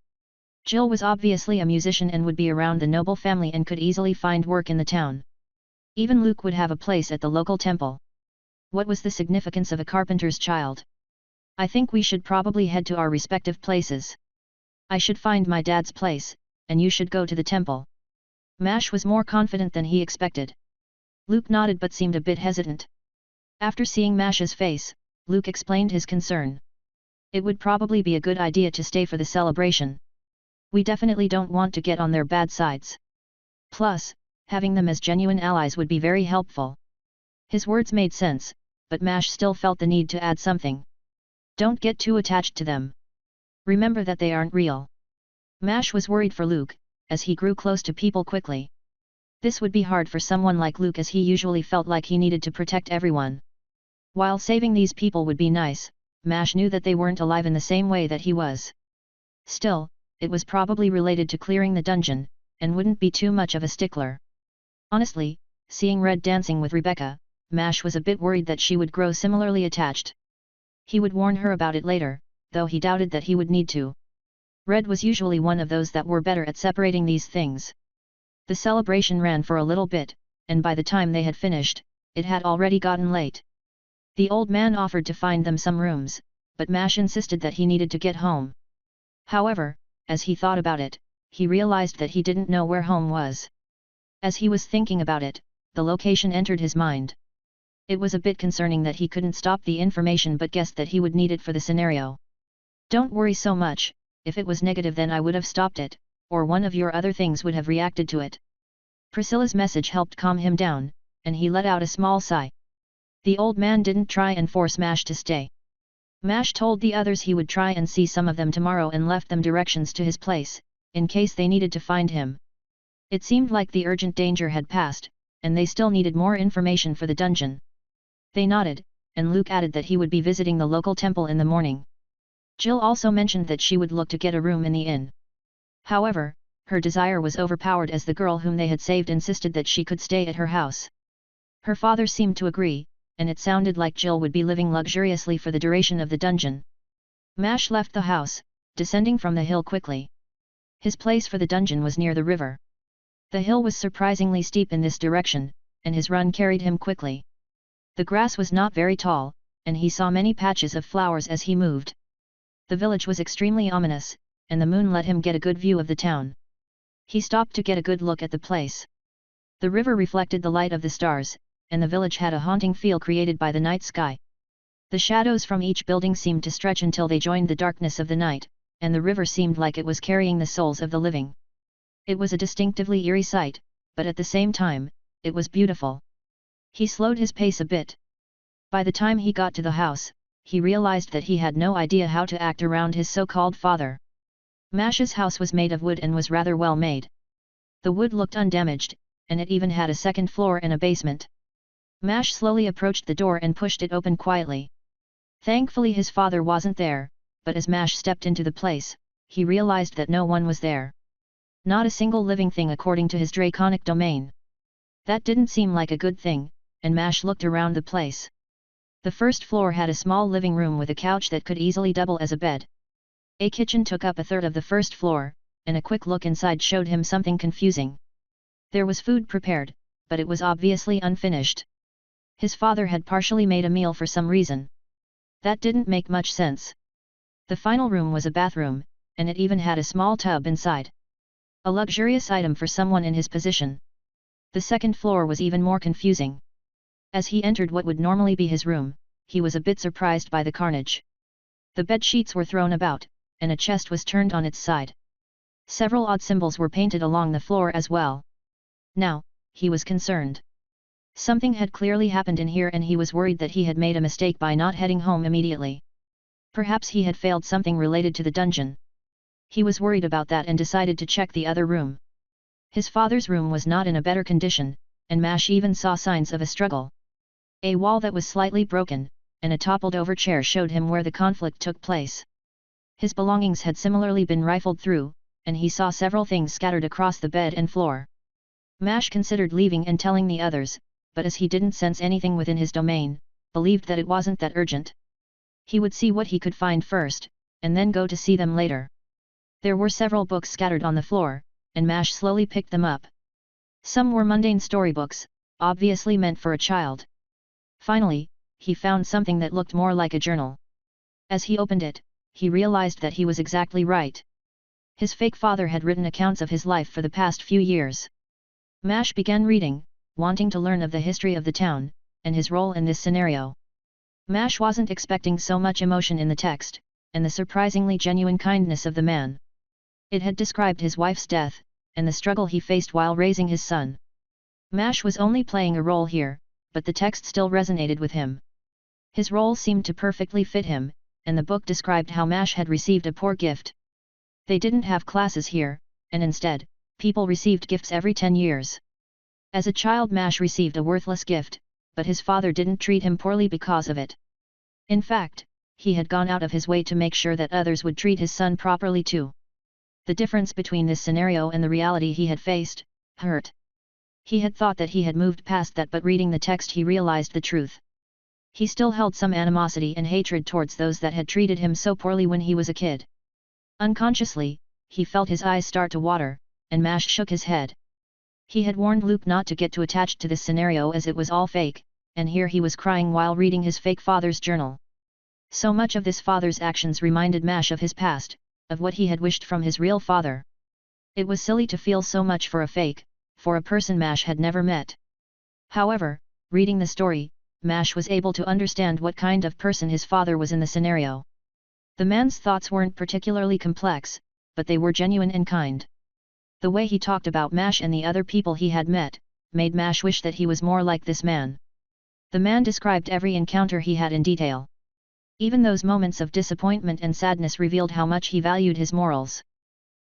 Jill was obviously a musician and would be around the noble family and could easily find work in the town. Even Luke would have a place at the local temple. What was the significance of a carpenter's child? "I think we should probably head to our respective places. I should find my dad's place, and you should go to the temple." Mash was more confident than he expected. Luke nodded but seemed a bit hesitant. After seeing Mash's face, Luke explained his concern. "It would probably be a good idea to stay for the celebration. We definitely don't want to get on their bad sides. Plus, having them as genuine allies would be very helpful." His words made sense, but Mash still felt the need to add something. Don't get too attached to them. Remember that they aren't real. Mash was worried for Luke, as he grew close to people quickly. This would be hard for someone like Luke, as he usually felt like he needed to protect everyone. While saving these people would be nice, Mash knew that they weren't alive in the same way that he was. Still, it was probably related to clearing the dungeon, and wouldn't be too much of a stickler. Honestly, seeing Red dancing with Rebecca, Mash was a bit worried that she would grow similarly attached. He would warn her about it later, though he doubted that he would need to. Red was usually one of those that were better at separating these things. The celebration ran for a little bit, and by the time they had finished, it had already gotten late. The old man offered to find them some rooms, but Mash insisted that he needed to get home. However, as he thought about it, he realized that he didn't know where home was. As he was thinking about it, the location entered his mind. It was a bit concerning that he couldn't stop the information but guessed that he would need it for the scenario. Don't worry so much, if it was negative then I would have stopped it, or one of your other things would have reacted to it. Priscilla's message helped calm him down, and he let out a small sigh. The old man didn't try and force Mash to stay. Mash told the others he would try and see some of them tomorrow and left them directions to his place, in case they needed to find him. It seemed like the urgent danger had passed, and they still needed more information for the dungeon. They nodded, and Luke added that he would be visiting the local temple in the morning. Jill also mentioned that she would look to get a room in the inn. However, her desire was overpowered as the girl whom they had saved insisted that she could stay at her house. Her father seemed to agree, and it sounded like Jill would be living luxuriously for the duration of the dungeon. Mash left the house, descending from the hill quickly. His place for the dungeon was near the river. The hill was surprisingly steep in this direction, and his run carried him quickly. The grass was not very tall, and he saw many patches of flowers as he moved. The village was extremely ominous, and the moon let him get a good view of the town. He stopped to get a good look at the place. The river reflected the light of the stars, and the village had a haunting feel created by the night sky. The shadows from each building seemed to stretch until they joined the darkness of the night, and the river seemed like it was carrying the souls of the living. It was a distinctively eerie sight, but at the same time, it was beautiful. He slowed his pace a bit. By the time he got to the house, he realized that he had no idea how to act around his so-called father. Mash's house was made of wood and was rather well made. The wood looked undamaged, and it even had a second floor and a basement. Mash slowly approached the door and pushed it open quietly. Thankfully his father wasn't there, but as Mash stepped into the place, he realized that no one was there. Not a single living thing according to his draconic domain. That didn't seem like a good thing, and Mash looked around the place. The first floor had a small living room with a couch that could easily double as a bed. A kitchen took up a third of the first floor, and a quick look inside showed him something confusing. There was food prepared, but it was obviously unfinished. His father had partially made a meal for some reason. That didn't make much sense. The final room was a bathroom, and it even had a small tub inside. A luxurious item for someone in his position. The second floor was even more confusing. As he entered what would normally be his room, he was a bit surprised by the carnage. The bed sheets were thrown about, and a chest was turned on its side. Several odd symbols were painted along the floor as well. Now, he was concerned. Something had clearly happened in here and he was worried that he had made a mistake by not heading home immediately. Perhaps he had failed something related to the dungeon. He was worried about that and decided to check the other room. His father's room was not in a better condition, and Mash even saw signs of a struggle. A wall that was slightly broken, and a toppled-over chair showed him where the conflict took place. His belongings had similarly been rifled through, and he saw several things scattered across the bed and floor. Mash considered leaving and telling the others, but as he didn't sense anything within his domain, believed that it wasn't that urgent. He would see what he could find first, and then go to see them later. There were several books scattered on the floor, and Mash slowly picked them up. Some were mundane storybooks, obviously meant for a child. Finally, he found something that looked more like a journal. As he opened it, he realized that he was exactly right. His fake father had written accounts of his life for the past few years. Mash began reading, wanting to learn of the history of the town, and his role in this scenario. Mash wasn't expecting so much emotion in the text, and the surprisingly genuine kindness of the man. It had described his wife's death, and the struggle he faced while raising his son. Mash was only playing a role here, but the text still resonated with him. His role seemed to perfectly fit him, and the book described how Mash had received a poor gift. They didn't have classes here, and instead, people received gifts every 10 years. As a child Mash received a worthless gift, but his father didn't treat him poorly because of it. In fact, he had gone out of his way to make sure that others would treat his son properly too. The difference between this scenario and the reality he had faced hurt. He had thought that he had moved past that, but reading the text he realized the truth. He still held some animosity and hatred towards those that had treated him so poorly when he was a kid. Unconsciously, he felt his eyes start to water, and Mash shook his head. He had warned Luke not to get too attached to this scenario as it was all fake, and here he was crying while reading his fake father's journal. So much of this father's actions reminded Mash of his past, of what he had wished from his real father. It was silly to feel so much for a person Mash had never met. However, reading the story, Mash was able to understand what kind of person his father was in the scenario. The man's thoughts weren't particularly complex, but they were genuine and kind. The way he talked about Mash and the other people he had met, made Mash wish that he was more like this man. The man described every encounter he had in detail. Even those moments of disappointment and sadness revealed how much he valued his morals.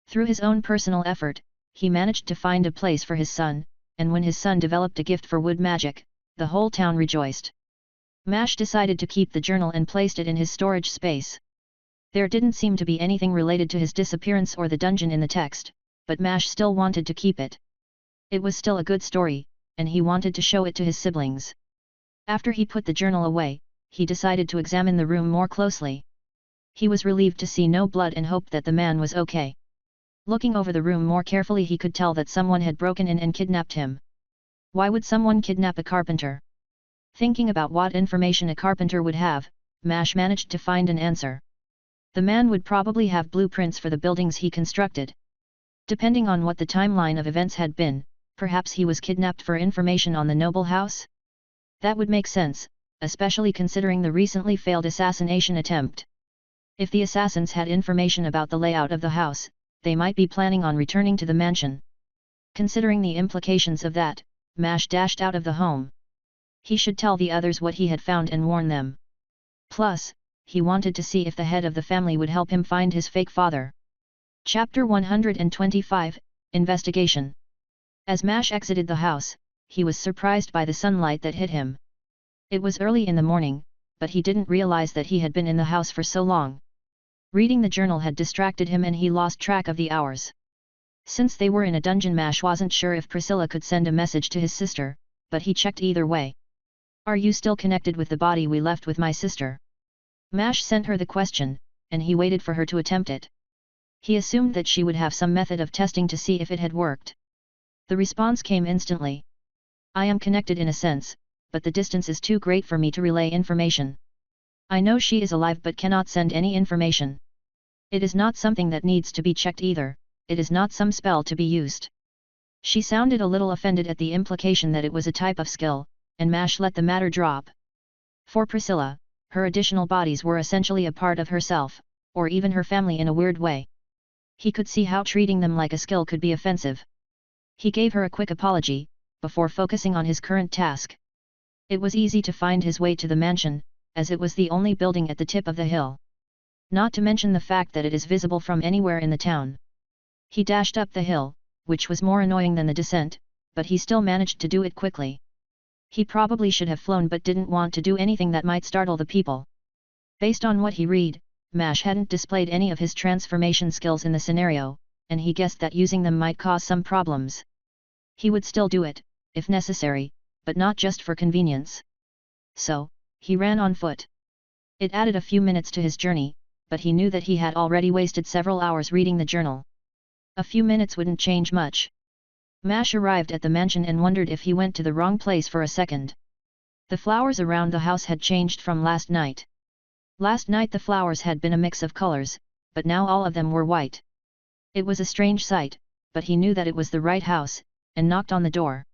Through his own personal effort, he managed to find a place for his son, and when his son developed a gift for wood magic, the whole town rejoiced. Mash decided to keep the journal and placed it in his storage space. There didn't seem to be anything related to his disappearance or the dungeon in the text, but Mash still wanted to keep it. It was still a good story, and he wanted to show it to his siblings. After he put the journal away, he decided to examine the room more closely. He was relieved to see no blood and hoped that the man was okay. Looking over the room more carefully, he could tell that someone had broken in and kidnapped him. Why would someone kidnap a carpenter? Thinking about what information a carpenter would have, Mash managed to find an answer. The man would probably have blueprints for the buildings he constructed. Depending on what the timeline of events had been, perhaps he was kidnapped for information on the noble house? That would make sense, especially considering the recently failed assassination attempt. If the assassins had information about the layout of the house, they might be planning on returning to the mansion. Considering the implications of that, Mash dashed out of the home. He should tell the others what he had found and warn them. Plus, he wanted to see if the head of the family would help him find his fake father. Chapter 125, Investigation. As Mash exited the house, he was surprised by the sunlight that hit him. It was early in the morning, but he didn't realize that he had been in the house for so long. Reading the journal had distracted him and he lost track of the hours. Since they were in a dungeon, Mash wasn't sure if Priscilla could send a message to his sister, but he checked either way. "Are you still connected with the body we left with my sister?" Mash sent her the question, and he waited for her to attempt it. He assumed that she would have some method of testing to see if it had worked. The response came instantly. "I am connected in a sense, but the distance is too great for me to relay information. I know she is alive but cannot send any information. It is not something that needs to be checked either, it is not some spell to be used." She sounded a little offended at the implication that it was a type of skill, and Mash let the matter drop. For Priscilla, her additional bodies were essentially a part of herself, or even her family in a weird way. He could see how treating them like a skill could be offensive. He gave her a quick apology, before focusing on his current task. It was easy to find his way to the mansion, as it was the only building at the tip of the hill. Not to mention the fact that it is visible from anywhere in the town. He dashed up the hill, which was more annoying than the descent, but he still managed to do it quickly. He probably should have flown but didn't want to do anything that might startle the people. Based on what he read, Mash hadn't displayed any of his transformation skills in the scenario, and he guessed that using them might cause some problems. He would still do it, if necessary, but not just for convenience. So, he ran on foot. It added a few minutes to his journey, but he knew that he had already wasted several hours reading the journal. A few minutes wouldn't change much. Mash arrived at the mansion and wondered if he went to the wrong place for a second. The flowers around the house had changed from last night. Last night the flowers had been a mix of colors, but now all of them were white. It was a strange sight, but he knew that it was the right house, and knocked on the door.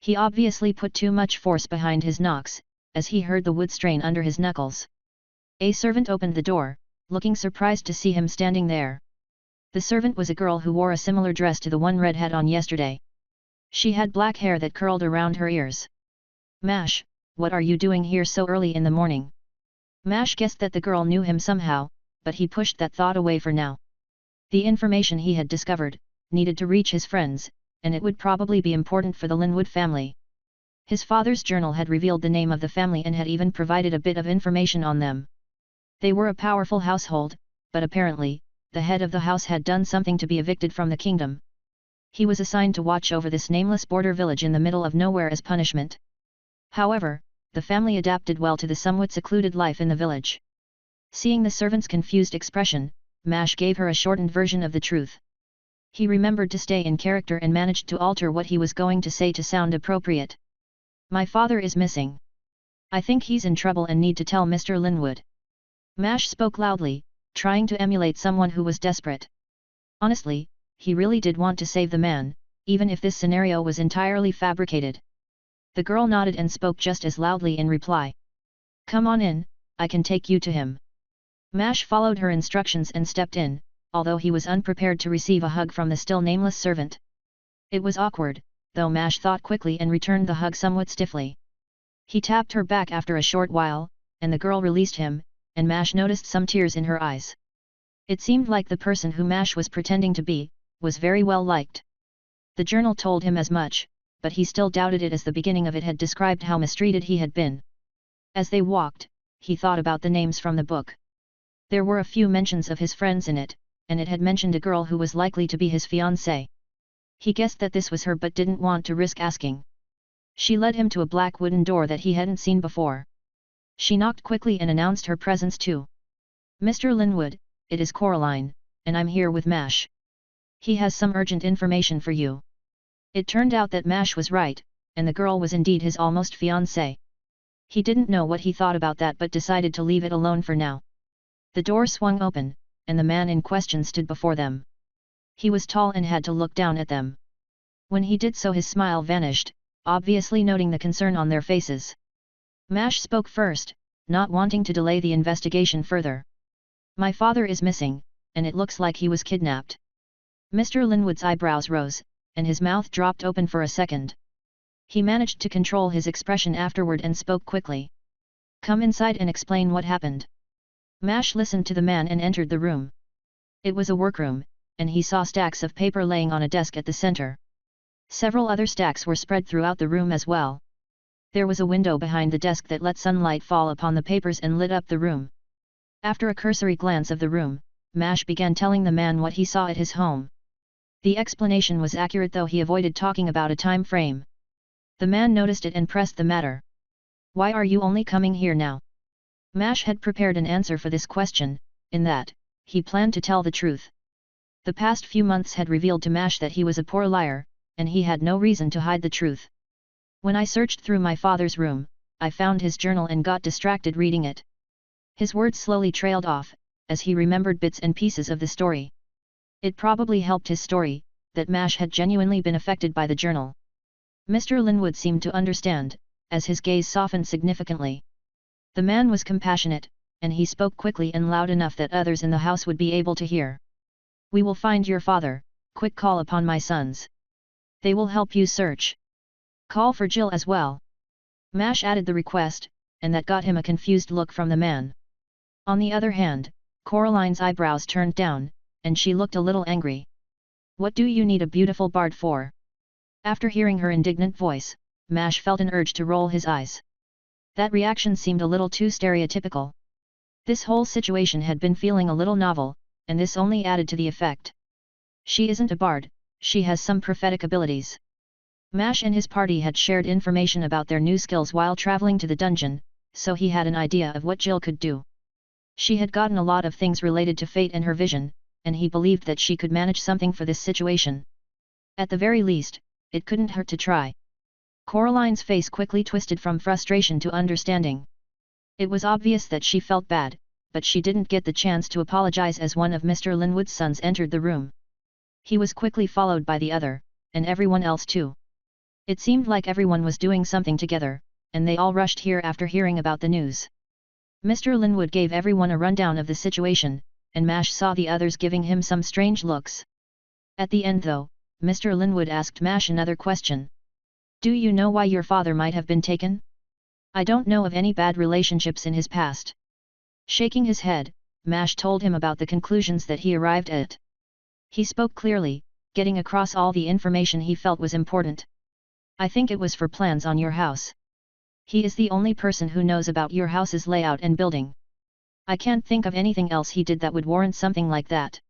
He obviously put too much force behind his knocks, as he heard the wood strain under his knuckles. A servant opened the door, looking surprised to see him standing there. The servant was a girl who wore a similar dress to the one Red had on yesterday. She had black hair that curled around her ears. "Mash, what are you doing here so early in the morning?" Mash guessed that the girl knew him somehow, but he pushed that thought away for now. The information he had discovered needed to reach his friends, and it would probably be important for the Linwood family. His father's journal had revealed the name of the family and had even provided a bit of information on them. They were a powerful household, but apparently, the head of the house had done something to be evicted from the kingdom. He was assigned to watch over this nameless border village in the middle of nowhere as punishment. However, the family adapted well to the somewhat secluded life in the village. Seeing the servant's confused expression, Mash gave her a shortened version of the truth. He remembered to stay in character and managed to alter what he was going to say to sound appropriate. "My father is missing. I think he's in trouble and need to tell Mr. Linwood." Mash spoke loudly, trying to emulate someone who was desperate. Honestly, he really did want to save the man, even if this scenario was entirely fabricated. The girl nodded and spoke just as loudly in reply. "Come on in, I can take you to him." Mash followed her instructions and stepped in, although he was unprepared to receive a hug from the still nameless servant. It was awkward, though Mash thought quickly and returned the hug somewhat stiffly. He tapped her back after a short while, and the girl released him, and Mash noticed some tears in her eyes. It seemed like the person who Mash was pretending to be was very well liked. The journal told him as much, but he still doubted it as the beginning of it had described how mistreated he had been. As they walked, he thought about the names from the book. There were a few mentions of his friends in it, and it had mentioned a girl who was likely to be his fiancée. He guessed that this was her but didn't want to risk asking. She led him to a black wooden door that he hadn't seen before. She knocked quickly and announced her presence too. "Mr. Linwood, it is Coraline, and I'm here with Mash. He has some urgent information for you." It turned out that Mash was right, and the girl was indeed his almost fiancée. He didn't know what he thought about that but decided to leave it alone for now. The door swung open, and the man in question stood before them. He was tall and had to look down at them. When he did so his smile vanished, obviously noting the concern on their faces. Mash spoke first, not wanting to delay the investigation further. "My father is missing, and it looks like he was kidnapped." Mr. Linwood's eyebrows rose, and his mouth dropped open for a second. He managed to control his expression afterward and spoke quickly. "Come inside and explain what happened." Mash listened to the man and entered the room. It was a workroom, and he saw stacks of paper laying on a desk at the center. Several other stacks were spread throughout the room as well. There was a window behind the desk that let sunlight fall upon the papers and lit up the room. After a cursory glance of the room, Mash began telling the man what he saw at his home. The explanation was accurate though he avoided talking about a time frame. The man noticed it and pressed the matter. "Why are you only coming here now?" Mash had prepared an answer for this question, in that, he planned to tell the truth. The past few months had revealed to Mash that he was a poor liar, and he had no reason to hide the truth. "When I searched through my father's room, I found his journal and got distracted reading it." His words slowly trailed off, as he remembered bits and pieces of the story. It probably helped his story, that Mash had genuinely been affected by the journal. Mr. Linwood seemed to understand, as his gaze softened significantly. The man was compassionate, and he spoke quickly and loud enough that others in the house would be able to hear. "We will find your father, quick call upon my sons. They will help you search. Call for Jill as well." Mash added the request, and that got him a confused look from the man. On the other hand, Coraline's eyebrows turned down, and she looked a little angry. "What do you need a beautiful bard for?" After hearing her indignant voice, Mash felt an urge to roll his eyes. That reaction seemed a little too stereotypical. This whole situation had been feeling a little novel, and this only added to the effect. "She isn't a bard, she has some prophetic abilities." Mash and his party had shared information about their new skills while traveling to the dungeon, so he had an idea of what Jill could do. She had gotten a lot of things related to fate and her vision, and he believed that she could manage something for this situation. At the very least, it couldn't hurt to try. Coraline's face quickly twisted from frustration to understanding. It was obvious that she felt bad, but she didn't get the chance to apologize as one of Mr. Linwood's sons entered the room. He was quickly followed by the other, and everyone else too. It seemed like everyone was doing something together, and they all rushed here after hearing about the news. Mr. Linwood gave everyone a rundown of the situation, and Mash saw the others giving him some strange looks. At the end though, Mr. Linwood asked Mash another question. "Do you know why your father might have been taken?" I don't know of any bad relationships in his past. Shaking his head, Mash told him about the conclusions that he arrived at. He spoke clearly, getting across all the information he felt was important. I think it was for plans on your house. He is the only person who knows about your house's layout and building. I can't think of anything else he did that would warrant something like that.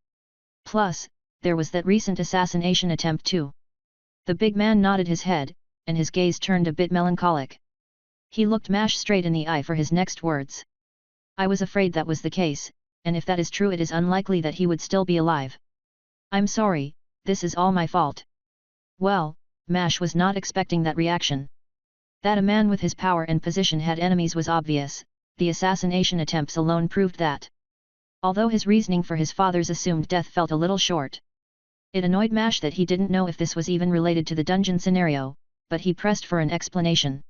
Plus, there was that recent assassination attempt too. The big man nodded his head, and his gaze turned a bit melancholic. He looked Mash straight in the eye for his next words. I was afraid that was the case, and if that is true it is unlikely that he would still be alive. I'm sorry, this is all my fault. Well, Mash was not expecting that reaction. That a man with his power and position had enemies was obvious, the assassination attempts alone proved that. Although his reasoning for his father's assumed death felt a little short. It annoyed Mash that he didn't know if this was even related to the dungeon scenario, but he pressed for an explanation.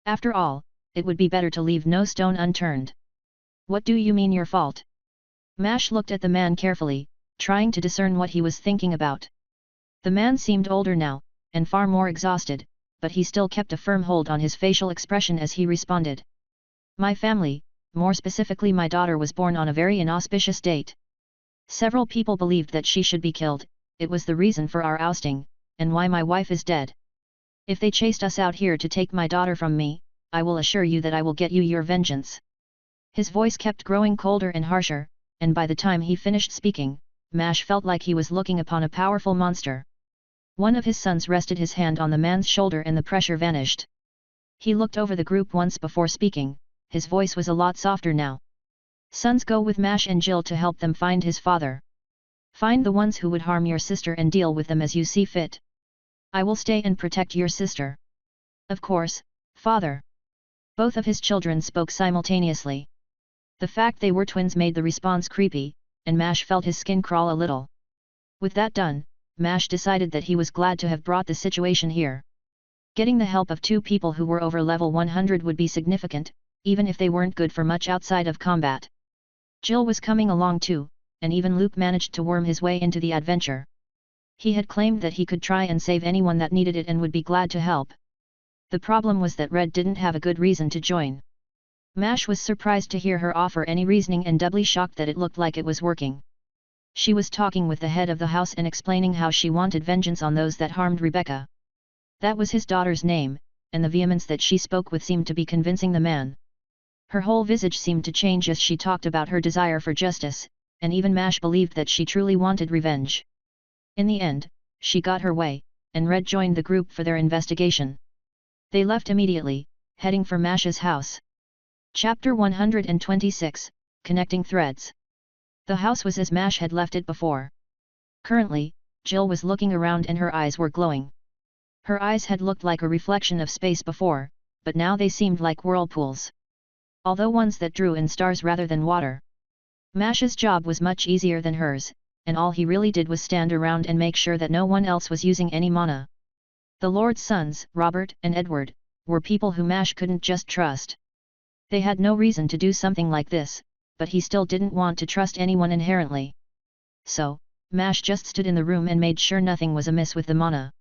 After all, it would be better to leave no stone unturned. What do you mean your fault? Mash looked at the man carefully, trying to discern what he was thinking about. The man seemed older now, and far more exhausted, but he still kept a firm hold on his facial expression as he responded. My family, more specifically my daughter, was born on a very inauspicious date. Several people believed that she should be killed. It was the reason for our ousting, and why my wife is dead. If they chased us out here to take my daughter from me, I will assure you that I will get you your vengeance. His voice kept growing colder and harsher, and by the time he finished speaking, Mash felt like he was looking upon a powerful monster. One of his sons rested his hand on the man's shoulder and the pressure vanished. He looked over the group once before speaking, his voice was a lot softer now. Sons, go with Mash and Jill to help them find his father. Find the ones who would harm your sister and deal with them as you see fit. I will stay and protect your sister. Of course, father. Both of his children spoke simultaneously. The fact they were twins made the response creepy, and Mash felt his skin crawl a little. With that done, Mash decided that he was glad to have brought the situation here. Getting the help of two people who were over level 100 would be significant, even if they weren't good for much outside of combat. Jill was coming along too, and even Luke managed to worm his way into the adventure. He had claimed that he could try and save anyone that needed it and would be glad to help. The problem was that Red didn't have a good reason to join. Mash was surprised to hear her offer any reasoning and doubly shocked that it looked like it was working. She was talking with the head of the house and explaining how she wanted vengeance on those that harmed Rebecca. That was his daughter's name, and the vehemence that she spoke with seemed to be convincing the man. Her whole visage seemed to change as she talked about her desire for justice, and even Mash believed that she truly wanted revenge. In the end, she got her way, and Red joined the group for their investigation. They left immediately, heading for Mash's house. Chapter 126, Connecting Threads. The house was as Mash had left it before. Currently, Jill was looking around and her eyes were glowing. Her eyes had looked like a reflection of space before, but now they seemed like whirlpools. Although ones that drew in stars rather than water. Mash's job was much easier than hers, and all he really did was stand around and make sure that no one else was using any mana. The Lord's sons, Robert and Edward, were people who Mash couldn't just trust. They had no reason to do something like this, but he still didn't want to trust anyone inherently. So, Mash just stood in the room and made sure nothing was amiss with the mana.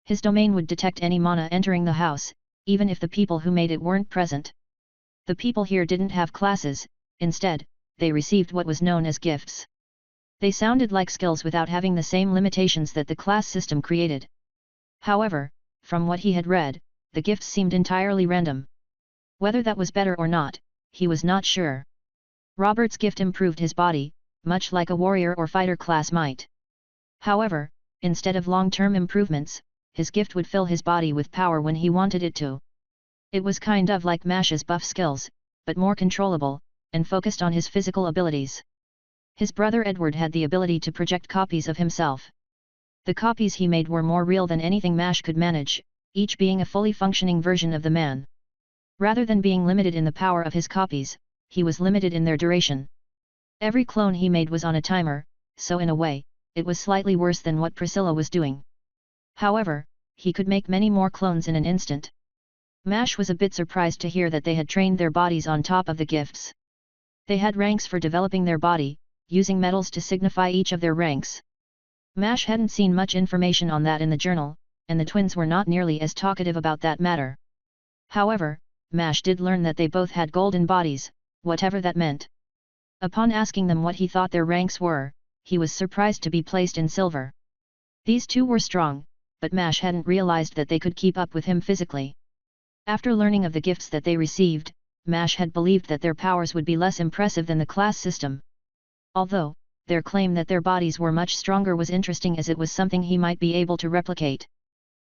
His domain would detect any mana entering the house, even if the people who made it weren't present. The people here didn't have classes, instead, they received what was known as gifts. They sounded like skills without having the same limitations that the class system created. However, from what he had read, the gifts seemed entirely random. Whether that was better or not, he was not sure. Robert's gift improved his body, much like a warrior or fighter class might. However, instead of long-term improvements, his gift would fill his body with power when he wanted it to. It was kind of like Mash's buff skills, but more controllable, and focused on his physical abilities. His brother Edward had the ability to project copies of himself. The copies he made were more real than anything Mash could manage, each being a fully functioning version of the man. Rather than being limited in the power of his copies, he was limited in their duration. Every clone he made was on a timer, so in a way, it was slightly worse than what Priscilla was doing. However, he could make many more clones in an instant. Mash was a bit surprised to hear that they had trained their bodies on top of the gifts. They had ranks for developing their body, using medals to signify each of their ranks. Mash hadn't seen much information on that in the journal, and the twins were not nearly as talkative about that matter. However, Mash did learn that they both had golden bodies, whatever that meant. Upon asking them what he thought their ranks were, he was surprised to be placed in silver. These two were strong, but Mash hadn't realized that they could keep up with him physically. After learning of the gifts that they received, Mash had believed that their powers would be less impressive than the class system. Although, their claim that their bodies were much stronger was interesting as it was something he might be able to replicate.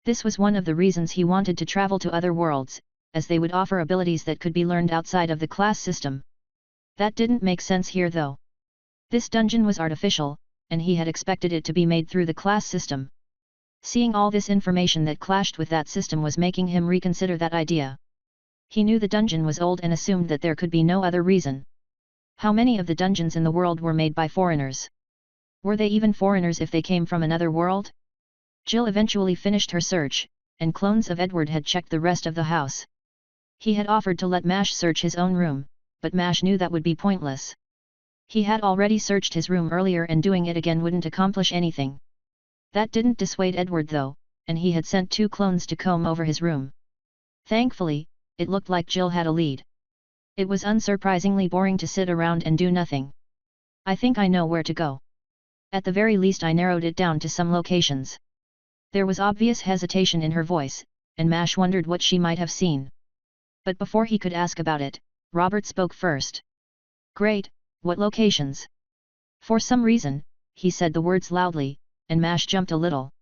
This was one of the reasons he wanted to travel to other worlds, as they would offer abilities that could be learned outside of the class system. That didn't make sense here though. This dungeon was artificial, and he had expected it to be made through the class system. Seeing all this information that clashed with that system was making him reconsider that idea. He knew the dungeon was old and assumed that there could be no other reason. How many of the dungeons in the world were made by foreigners? Were they even foreigners if they came from another world? Jill eventually finished her search, and clones of Edward had checked the rest of the house. He had offered to let Mash search his own room, but Mash knew that would be pointless. He had already searched his room earlier and doing it again wouldn't accomplish anything. That didn't dissuade Edward though, and he had sent 2 clones to comb over his room. Thankfully, it looked like Jill had a lead. It was unsurprisingly boring to sit around and do nothing. I think I know where to go. At the very least I narrowed it down to some locations. There was obvious hesitation in her voice, and Mash wondered what she might have seen. But before he could ask about it, Robert spoke first. Great, what locations? For some reason, he said the words loudly, and Mash jumped a little.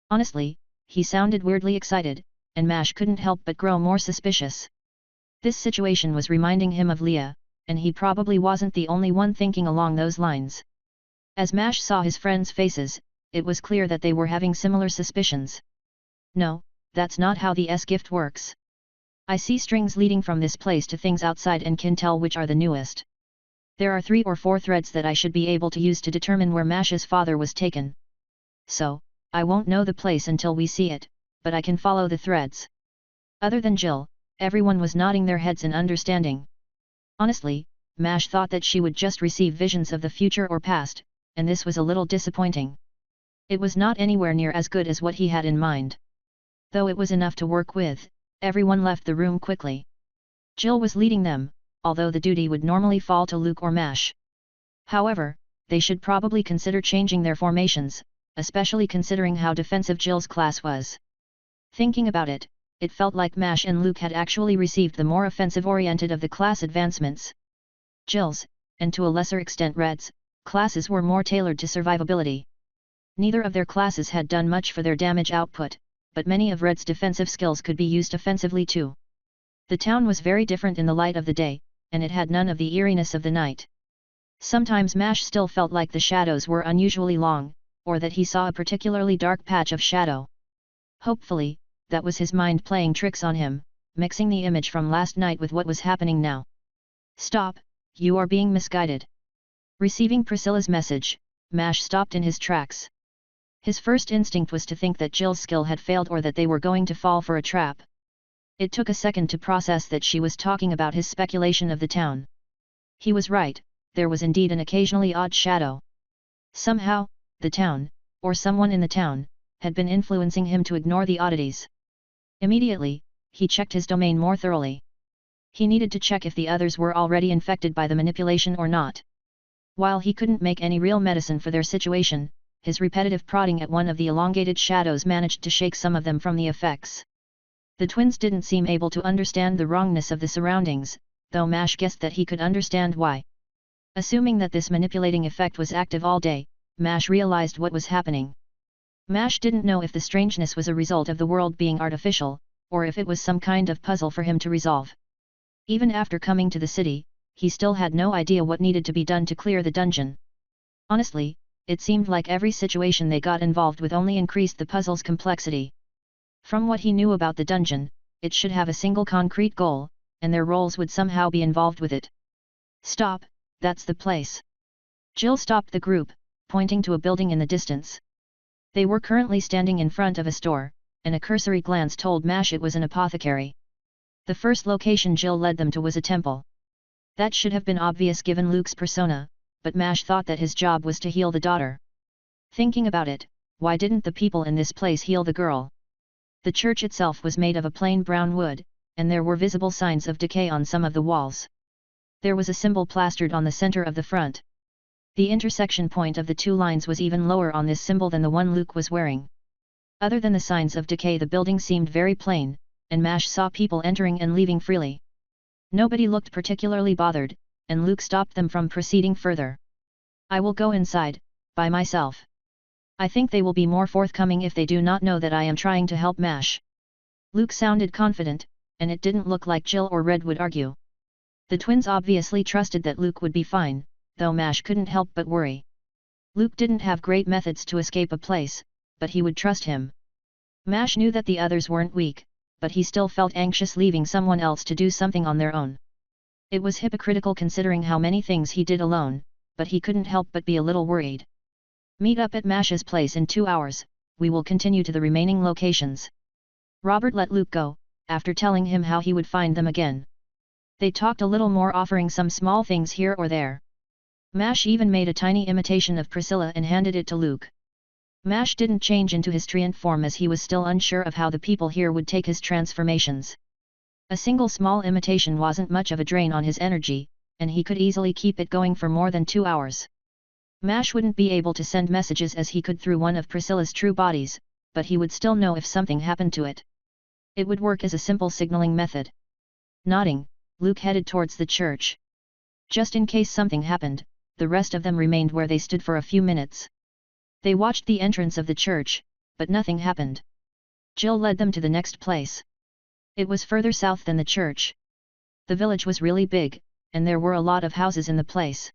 Honestly, he sounded weirdly excited, and Mash couldn't help but grow more suspicious. This situation was reminding him of Leah, and he probably wasn't the only one thinking along those lines. As Mash saw his friends' faces, it was clear that they were having similar suspicions. No, that's not how the S-gift works. I see strings leading from this place to things outside and can tell which are the newest. There are 3 or 4 threads that I should be able to use to determine where Mash's father was taken. So, I won't know the place until we see it, but I can follow the threads. Other than Jill, everyone was nodding their heads in understanding. Honestly, Mash thought that she would just receive visions of the future or past, and this was a little disappointing. It was not anywhere near as good as what he had in mind. Though it was enough to work with, everyone left the room quickly. Jill was leading them, although the duty would normally fall to Luke or Mash. However, they should probably consider changing their formations, especially considering how defensive Jill's class was. Thinking about it, it felt like Mash and Luke had actually received the more offensive-oriented of the class advancements. Jill's, and to a lesser extent Red's, classes were more tailored to survivability. Neither of their classes had done much for their damage output, but many of Red's defensive skills could be used offensively too. The town was very different in the light of the day, and it had none of the eeriness of the night. Sometimes Mash still felt like the shadows were unusually long, or that he saw a particularly dark patch of shadow. Hopefully, that was his mind playing tricks on him, mixing the image from last night with what was happening now. Stop, you are being misguided. Receiving Priscilla's message, Mash stopped in his tracks. His first instinct was to think that Jill's skill had failed or that they were going to fall for a trap. It took a second to process that she was talking about his speculation of the town. He was right, there was indeed an occasionally odd shadow. Somehow, the town, or someone in the town, had been influencing him to ignore the oddities. Immediately, he checked his domain more thoroughly. He needed to check if the others were already infected by the manipulation or not. While he couldn't make any real medicine for their situation, his repetitive prodding at one of the elongated shadows managed to shake some of them from the effects. The twins didn't seem able to understand the wrongness of the surroundings, though Mash guessed that he could understand why. Assuming that this manipulating effect was active all day, Mash realized what was happening. Mash didn't know if the strangeness was a result of the world being artificial, or if it was some kind of puzzle for him to resolve. Even after coming to the city, he still had no idea what needed to be done to clear the dungeon. Honestly, it seemed like every situation they got involved with only increased the puzzle's complexity. From what he knew about the dungeon, it should have a single concrete goal, and their roles would somehow be involved with it. Stop, that's the place. Jill stopped the group, pointing to a building in the distance. They were currently standing in front of a store, and a cursory glance told Mash it was an apothecary. The first location Jill led them to was a temple. That should have been obvious given Luke's persona, but Mash thought that his job was to heal the daughter. Thinking about it, why didn't the people in this place heal the girl? The church itself was made of a plain brown wood, and there were visible signs of decay on some of the walls. There was a symbol plastered on the center of the front. The intersection point of the two lines was even lower on this symbol than the one Luke was wearing. Other than the signs of decay, the building seemed very plain, and Mash saw people entering and leaving freely. Nobody looked particularly bothered, and Luke stopped them from proceeding further. "I will go inside, by myself. I think they will be more forthcoming if they do not know that I am trying to help Mash." Luke sounded confident, and it didn't look like Jill or Red would argue. The twins obviously trusted that Luke would be fine, though Mash couldn't help but worry. Luke didn't have great methods to escape a place, but he would trust him. Mash knew that the others weren't weak, but he still felt anxious leaving someone else to do something on their own. It was hypocritical considering how many things he did alone, but he couldn't help but be a little worried. "Meet up at Mash's place in 2 hours, we will continue to the remaining locations." Robert let Luke go, after telling him how he would find them again. They talked a little more, offering some small things here or there. Mash even made a tiny imitation of Priscilla and handed it to Luke. Mash didn't change into his treant form as he was still unsure of how the people here would take his transformations. A single small imitation wasn't much of a drain on his energy, and he could easily keep it going for more than 2 hours. Mash wouldn't be able to send messages as he could through one of Priscilla's true bodies, but he would still know if something happened to it. It would work as a simple signaling method. Nodding, Luke headed towards the church. Just in case something happened, the rest of them remained where they stood for a few minutes. They watched the entrance of the church, but nothing happened. Jill led them to the next place. It was further south than the church. The village was really big, and there were a lot of houses in the place.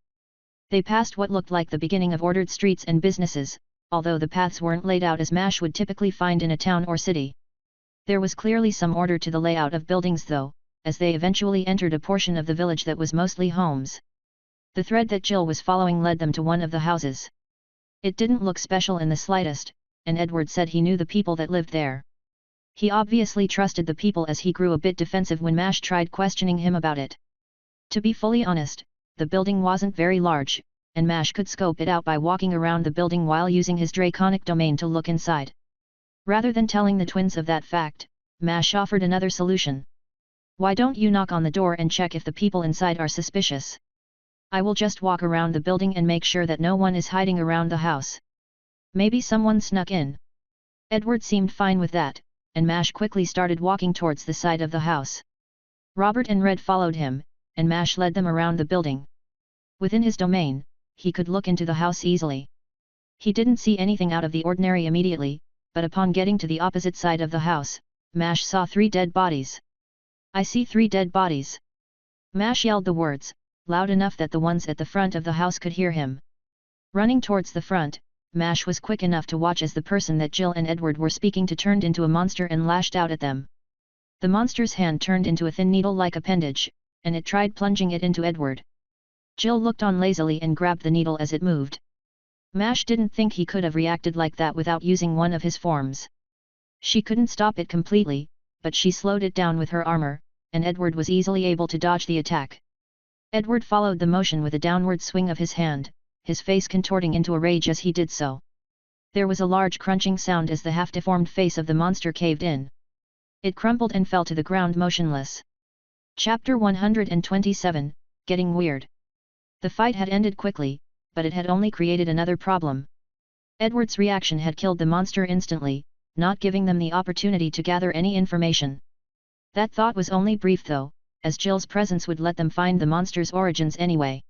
They passed what looked like the beginning of ordered streets and businesses, although the paths weren't laid out as Mash would typically find in a town or city. There was clearly some order to the layout of buildings though, as they eventually entered a portion of the village that was mostly homes. The thread that Jill was following led them to one of the houses. It didn't look special in the slightest, and Edward said he knew the people that lived there. He obviously trusted the people as he grew a bit defensive when Mash tried questioning him about it. To be fully honest, the building wasn't very large, and Mash could scope it out by walking around the building while using his draconic domain to look inside. Rather than telling the twins of that fact, Mash offered another solution. "Why don't you knock on the door and check if the people inside are suspicious? I will just walk around the building and make sure that no one is hiding around the house. Maybe someone snuck in." Edward seemed fine with that, and Mash quickly started walking towards the side of the house. Robert and Red followed him, and Mash led them around the building. Within his domain, he could look into the house easily. He didn't see anything out of the ordinary immediately, but upon getting to the opposite side of the house, Mash saw 3 dead bodies. "I see 3 dead bodies." Mash yelled the words, loud enough that the ones at the front of the house could hear him. Running towards the front, Mash was quick enough to watch as the person that Jill and Edward were speaking to turned into a monster and lashed out at them. The monster's hand turned into a thin needle-like appendage, and it tried plunging it into Edward. Jill looked on lazily and grabbed the needle as it moved. Mash didn't think he could have reacted like that without using one of his forms. She couldn't stop it completely, but she slowed it down with her armor, and Edward was easily able to dodge the attack. Edward followed the motion with a downward swing of his hand, his face contorting into a rage as he did so. There was a large crunching sound as the half-deformed face of the monster caved in. It crumpled and fell to the ground motionless. Chapter 127, Getting Weird. The fight had ended quickly, but it had only created another problem. Edward's reaction had killed the monster instantly, not giving them the opportunity to gather any information. That thought was only brief though, as Jill's presence would let them find the monster's origins anyway.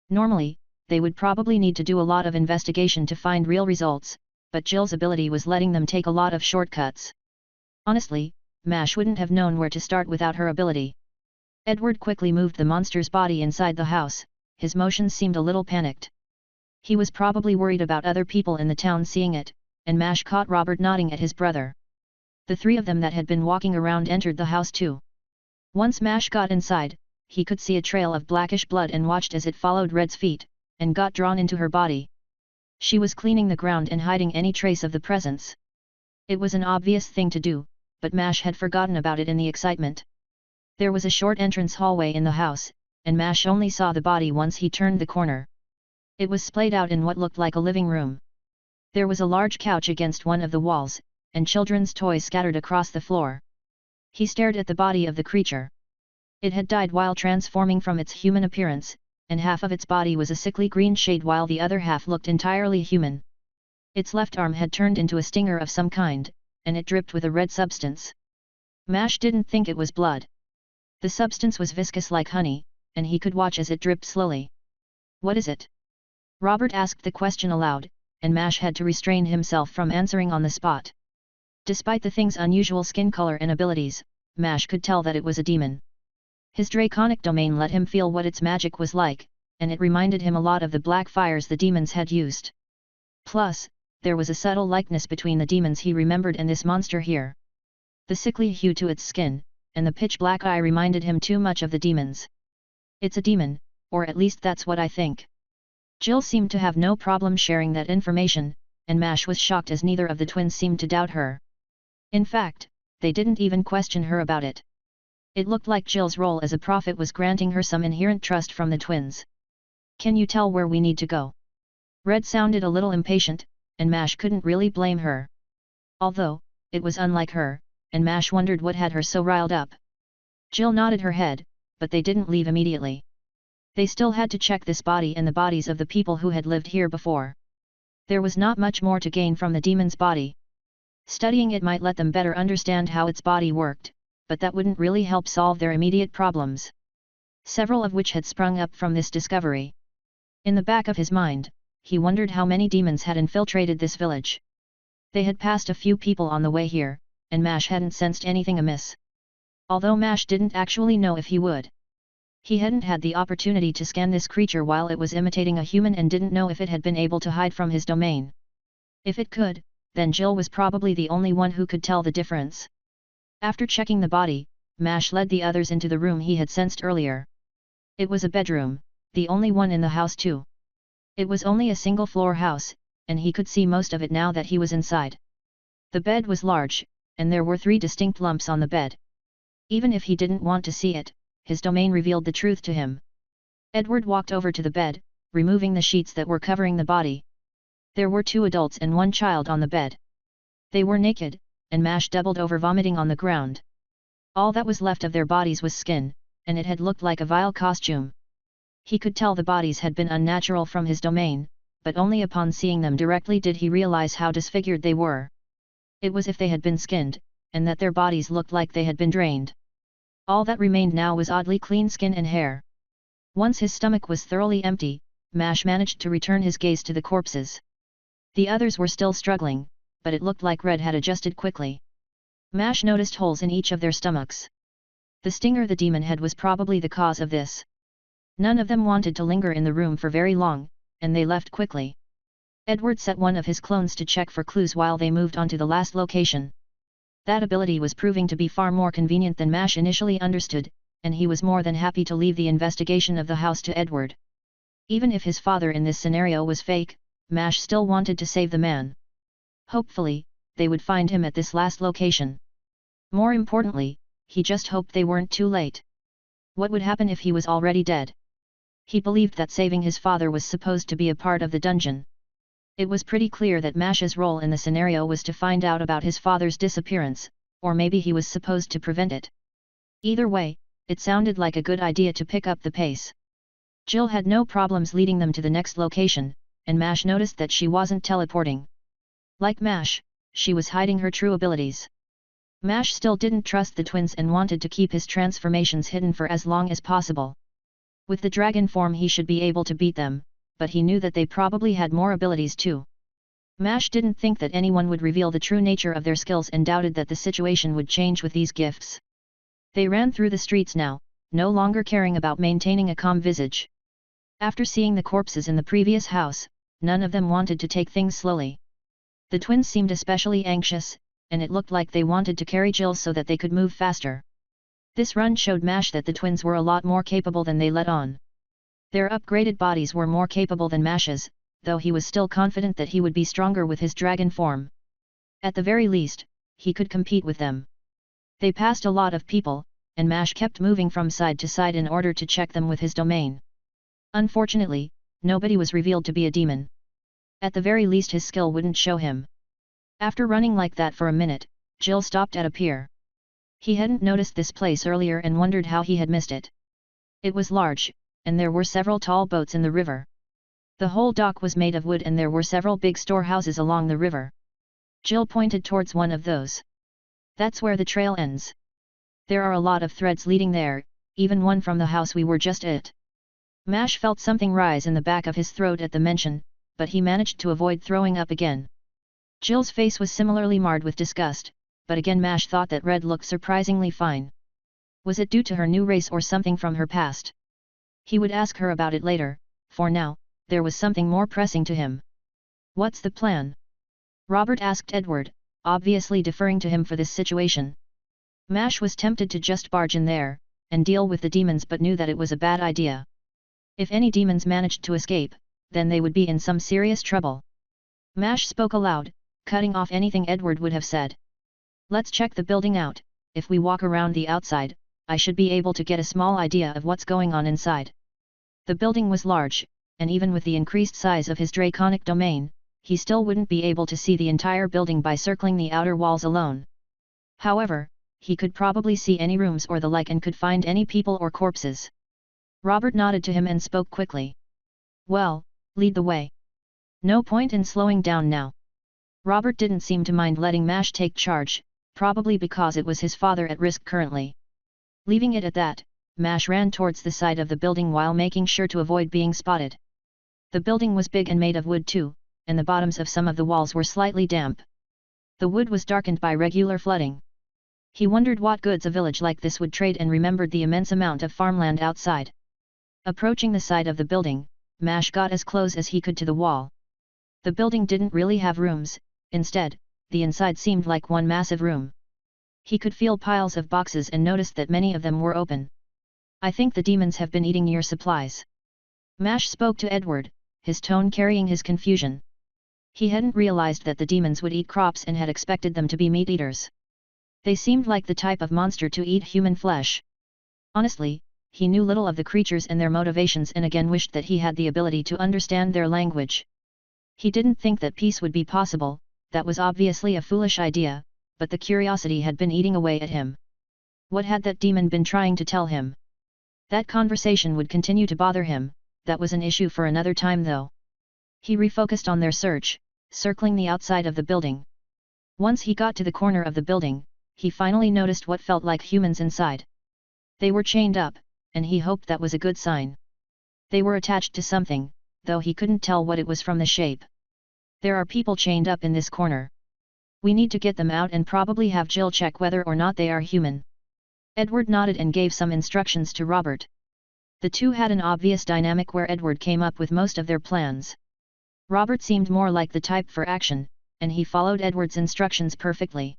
Normally, they would probably need to do a lot of investigation to find real results, but Jill's ability was letting them take a lot of shortcuts. Honestly, Mash wouldn't have known where to start without her ability. Edward quickly moved the monster's body inside the house, his motions seemed a little panicked. He was probably worried about other people in the town seeing it, and Mash caught Robert nodding at his brother. The 3 of them that had been walking around entered the house too. Once Mash got inside, he could see a trail of blackish blood and watched as it followed Red's feet, and got drawn into her body. She was cleaning the ground and hiding any trace of the presence. It was an obvious thing to do, but Mash had forgotten about it in the excitement. There was a short entrance hallway in the house, and Mash only saw the body once he turned the corner. It was splayed out in what looked like a living room. There was a large couch against one of the walls, and children's toys scattered across the floor. He stared at the body of the creature. It had died while transforming from its human appearance, and half of its body was a sickly green shade while the other half looked entirely human. Its left arm had turned into a stinger of some kind, and it dripped with a red substance. Mash didn't think it was blood. The substance was viscous like honey, and he could watch as it dripped slowly. "What is it?" Robert asked the question aloud, and Mash had to restrain himself from answering on the spot. Despite the thing's unusual skin color and abilities, Mash could tell that it was a demon. His draconic domain let him feel what its magic was like, and it reminded him a lot of the black fires the demons had used. Plus, there was a subtle likeness between the demons he remembered and this monster here. The sickly hue to its skin, and the pitch-black eye reminded him too much of the demons. "It's a demon, or at least that's what I think." Jill seemed to have no problem sharing that information, and Mash was shocked as neither of the twins seemed to doubt her. In fact, they didn't even question her about it. It looked like Jill's role as a prophet was granting her some inherent trust from the twins. "Can you tell where we need to go?" Red sounded a little impatient, and Mash couldn't really blame her. Although, it was unlike her, and Mash wondered what had her so riled up. Jill nodded her head, but they didn't leave immediately. They still had to check this body and the bodies of the people who had lived here before. There was not much more to gain from the demon's body. Studying it might let them better understand how its body worked, but that wouldn't really help solve their immediate problems, several of which had sprung up from this discovery. In the back of his mind, he wondered how many demons had infiltrated this village. They had passed a few people on the way here, and Mash hadn't sensed anything amiss. Although Mash didn't actually know if he would. He hadn't had the opportunity to scan this creature while it was imitating a human and didn't know if it had been able to hide from his domain. If it could, then Jill was probably the only one who could tell the difference. After checking the body, Mash led the others into the room he had sensed earlier. It was a bedroom, the only one in the house too. It was only a single-floor house, and he could see most of it now that he was inside. The bed was large, and there were 3 distinct lumps on the bed. Even if he didn't want to see it, his domain revealed the truth to him. Edward walked over to the bed, removing the sheets that were covering the body. There were 2 adults and 1 child on the bed. They were naked, and Mash doubled over vomiting on the ground. All that was left of their bodies was skin, and it had looked like a vile costume. He could tell the bodies had been unnatural from his domain, but only upon seeing them directly did he realize how disfigured they were. It was if they had been skinned, and that their bodies looked like they had been drained. All that remained now was oddly clean skin and hair. Once his stomach was thoroughly empty, Mash managed to return his gaze to the corpses. The others were still struggling, but it looked like Red had adjusted quickly. Mash noticed holes in each of their stomachs. The stinger the demon had was probably the cause of this. None of them wanted to linger in the room for very long, and they left quickly. Edward set one of his clones to check for clues while they moved on to the last location. That ability was proving to be far more convenient than Mash initially understood, and he was more than happy to leave the investigation of the house to Edward. Even if his father in this scenario was fake, Mash still wanted to save the man. Hopefully, they would find him at this last location. More importantly, he just hoped they weren't too late. What would happen if he was already dead? He believed that saving his father was supposed to be a part of the dungeon. It was pretty clear that Mash's role in the scenario was to find out about his father's disappearance, or maybe he was supposed to prevent it. Either way, it sounded like a good idea to pick up the pace. Jill had no problems leading them to the next location, and Mash noticed that she wasn't teleporting. Like Mash, she was hiding her true abilities. Mash still didn't trust the twins and wanted to keep his transformations hidden for as long as possible. With the dragon form he should be able to beat them, but he knew that they probably had more abilities too. Mash didn't think that anyone would reveal the true nature of their skills and doubted that the situation would change with these gifts. They ran through the streets now, no longer caring about maintaining a calm visage. After seeing the corpses in the previous house, none of them wanted to take things slowly. The twins seemed especially anxious, and it looked like they wanted to carry Jill so that they could move faster. This run showed Mash that the twins were a lot more capable than they let on. Their upgraded bodies were more capable than Mash's, though he was still confident that he would be stronger with his dragon form. At the very least, he could compete with them. They passed a lot of people, and Mash kept moving from side to side in order to check them with his domain. Unfortunately, nobody was revealed to be a demon. At the very least his skill wouldn't show him. After running like that for a minute, Jill stopped at a pier. He hadn't noticed this place earlier and wondered how he had missed it. It was large, and there were several tall boats in the river. The whole dock was made of wood and there were several big storehouses along the river. Jill pointed towards one of those. That's where the trail ends. There are a lot of threads leading there, even one from the house we were just at. Mash felt something rise in the back of his throat at the mention, but he managed to avoid throwing up again. Jill's face was similarly marred with disgust, but again Mash thought that red looked surprisingly fine. Was it due to her new race or something from her past? He would ask her about it later, for now, there was something more pressing to him. What's the plan? Robert asked Edward, obviously deferring to him for this situation. Mash was tempted to just barge in there, and deal with the demons but knew that it was a bad idea. If any demons managed to escape, then they would be in some serious trouble. Mash spoke aloud, cutting off anything Edward would have said. Let's check the building out. If we walk around the outside, I should be able to get a small idea of what's going on inside. The building was large, and even with the increased size of his draconic domain, he still wouldn't be able to see the entire building by circling the outer walls alone. However, he could probably see any rooms or the like and could find any people or corpses. Robert nodded to him and spoke quickly. Well, lead the way. No point in slowing down now. Robert didn't seem to mind letting Mash take charge, probably because it was his father at risk currently. Leaving it at that, Mash ran towards the side of the building while making sure to avoid being spotted. The building was big and made of wood too, and the bottoms of some of the walls were slightly damp. The wood was darkened by regular flooding. He wondered what goods a village like this would trade and remembered the immense amount of farmland outside. Approaching the side of the building, Mash got as close as he could to the wall. The building didn't really have rooms, instead, the inside seemed like one massive room. He could feel piles of boxes and noticed that many of them were open. I think the demons have been eating your supplies. Mash spoke to Edward, his tone carrying his confusion. He hadn't realized that the demons would eat crops and had expected them to be meat eaters. They seemed like the type of monster to eat human flesh. Honestly, he knew little of the creatures and their motivations and again wished that he had the ability to understand their language. He didn't think that peace would be possible, that was obviously a foolish idea, but the curiosity had been eating away at him. What had that demon been trying to tell him? That conversation would continue to bother him, that was an issue for another time though. He refocused on their search, circling the outside of the building. Once he got to the corner of the building, he finally noticed what felt like humans inside. They were chained up, and he hoped that was a good sign. They were attached to something, though he couldn't tell what it was from the shape. There are people chained up in this corner. We need to get them out and probably have Jill check whether or not they are human. Edward nodded and gave some instructions to Robert. The two had an obvious dynamic where Edward came up with most of their plans. Robert seemed more like the type for action, and he followed Edward's instructions perfectly.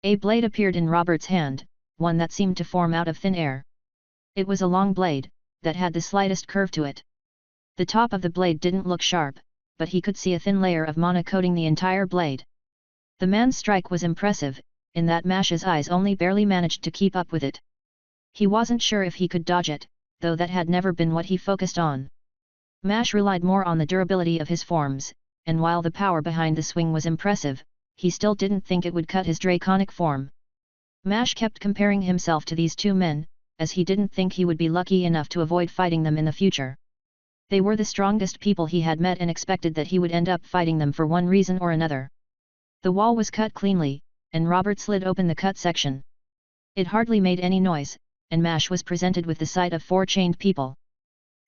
A blade appeared in Robert's hand, one that seemed to form out of thin air. It was a long blade, that had the slightest curve to it. The top of the blade didn't look sharp, but he could see a thin layer of mana coating the entire blade. The man's strike was impressive, in that Mash's eyes only barely managed to keep up with it. He wasn't sure if he could dodge it, though that had never been what he focused on. Mash relied more on the durability of his forms, and while the power behind the swing was impressive, he still didn't think it would cut his draconic form. Mash kept comparing himself to these two men, as he didn't think he would be lucky enough to avoid fighting them in the future. They were the strongest people he had met and expected that he would end up fighting them for one reason or another. The wall was cut cleanly, and Robert slid open the cut section. It hardly made any noise, and Mash was presented with the sight of 4 chained people.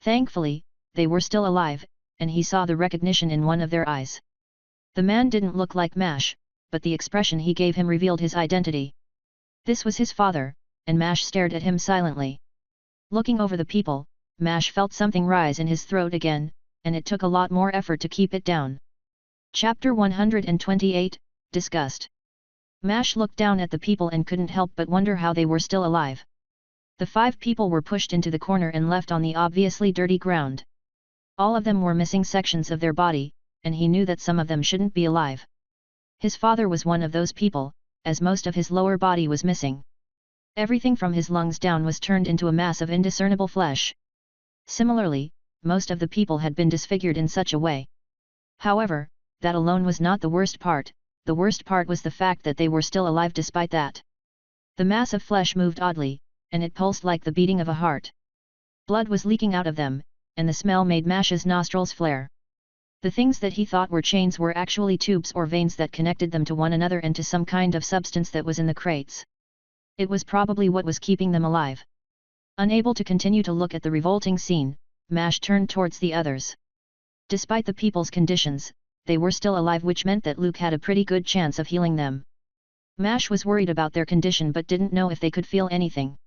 Thankfully, they were still alive, and he saw the recognition in one of their eyes. The man didn't look like Mash, but the expression he gave him revealed his identity. This was his father, and Mash stared at him silently. Looking over the people, Mash felt something rise in his throat again, and it took a lot more effort to keep it down. Chapter 128, Disgust. Mash looked down at the people and couldn't help but wonder how they were still alive. The 5 people were pushed into the corner and left on the obviously dirty ground. All of them were missing sections of their body, and he knew that some of them shouldn't be alive. His father was one of those people, as most of his lower body was missing. Everything from his lungs down was turned into a mass of indiscernible flesh. Similarly, most of the people had been disfigured in such a way. However, that alone was not the worst part was the fact that they were still alive despite that. The mass of flesh moved oddly, and it pulsed like the beating of a heart. Blood was leaking out of them, and the smell made Mash's nostrils flare. The things that he thought were chains were actually tubes or veins that connected them to one another and to some kind of substance that was in the crates. It was probably what was keeping them alive. Unable to continue to look at the revolting scene, Mash turned towards the others. Despite the people's conditions, they were still alive, which meant that Luke had a pretty good chance of healing them. Mash was worried about their condition but didn't know if they could feel anything.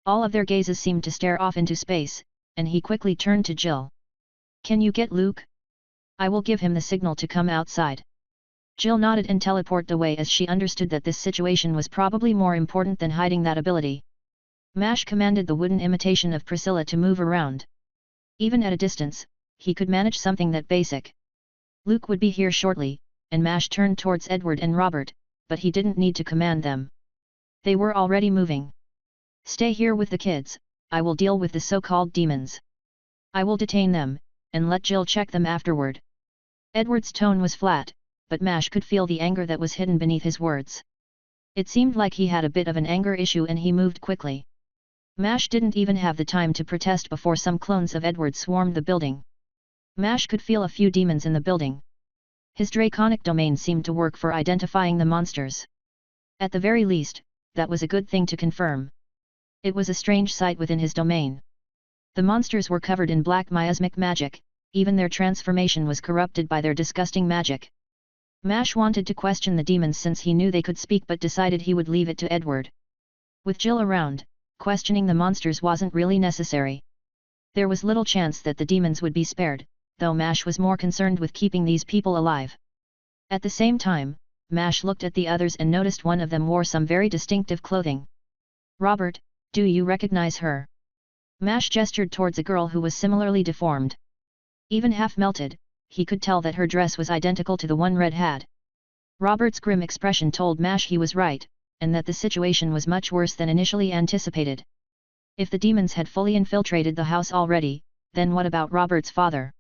All of their gazes seemed to stare off into space, and he quickly turned to Jill. "Can you get Luke? I will give him the signal to come outside." Jill nodded and teleported away as she understood that this situation was probably more important than hiding that ability. Mash commanded the wooden imitation of Priscilla to move around. Even at a distance, he could manage something that basic. Luke would be here shortly, and Mash turned towards Edward and Robert, but he didn't need to command them. They were already moving. "Stay here with the kids, I will deal with the so-called demons. I will detain them, and let Jill check them afterward." Edward's tone was flat, but Mash could feel the anger that was hidden beneath his words. It seemed like he had a bit of an anger issue and he moved quickly. Mash didn't even have the time to protest before some clones of Edward swarmed the building. Mash could feel a few demons in the building. His draconic domain seemed to work for identifying the monsters. At the very least, that was a good thing to confirm. It was a strange sight within his domain. The monsters were covered in black miasmic magic, even their transformation was corrupted by their disgusting magic. Mash wanted to question the demons since he knew they could speak but decided he would leave it to Edward. With Jill around, questioning the monsters wasn't really necessary. There was little chance that the demons would be spared, though Mash was more concerned with keeping these people alive. At the same time, Mash looked at the others and noticed one of them wore some very distinctive clothing. "Robert, do you recognize her?" Mash gestured towards a girl who was similarly deformed. Even half melted, he could tell that her dress was identical to the one Red had. Robert's grim expression told Mash he was right, and that the situation was much worse than initially anticipated. If the demons had fully infiltrated the house already, then what about Robert's father?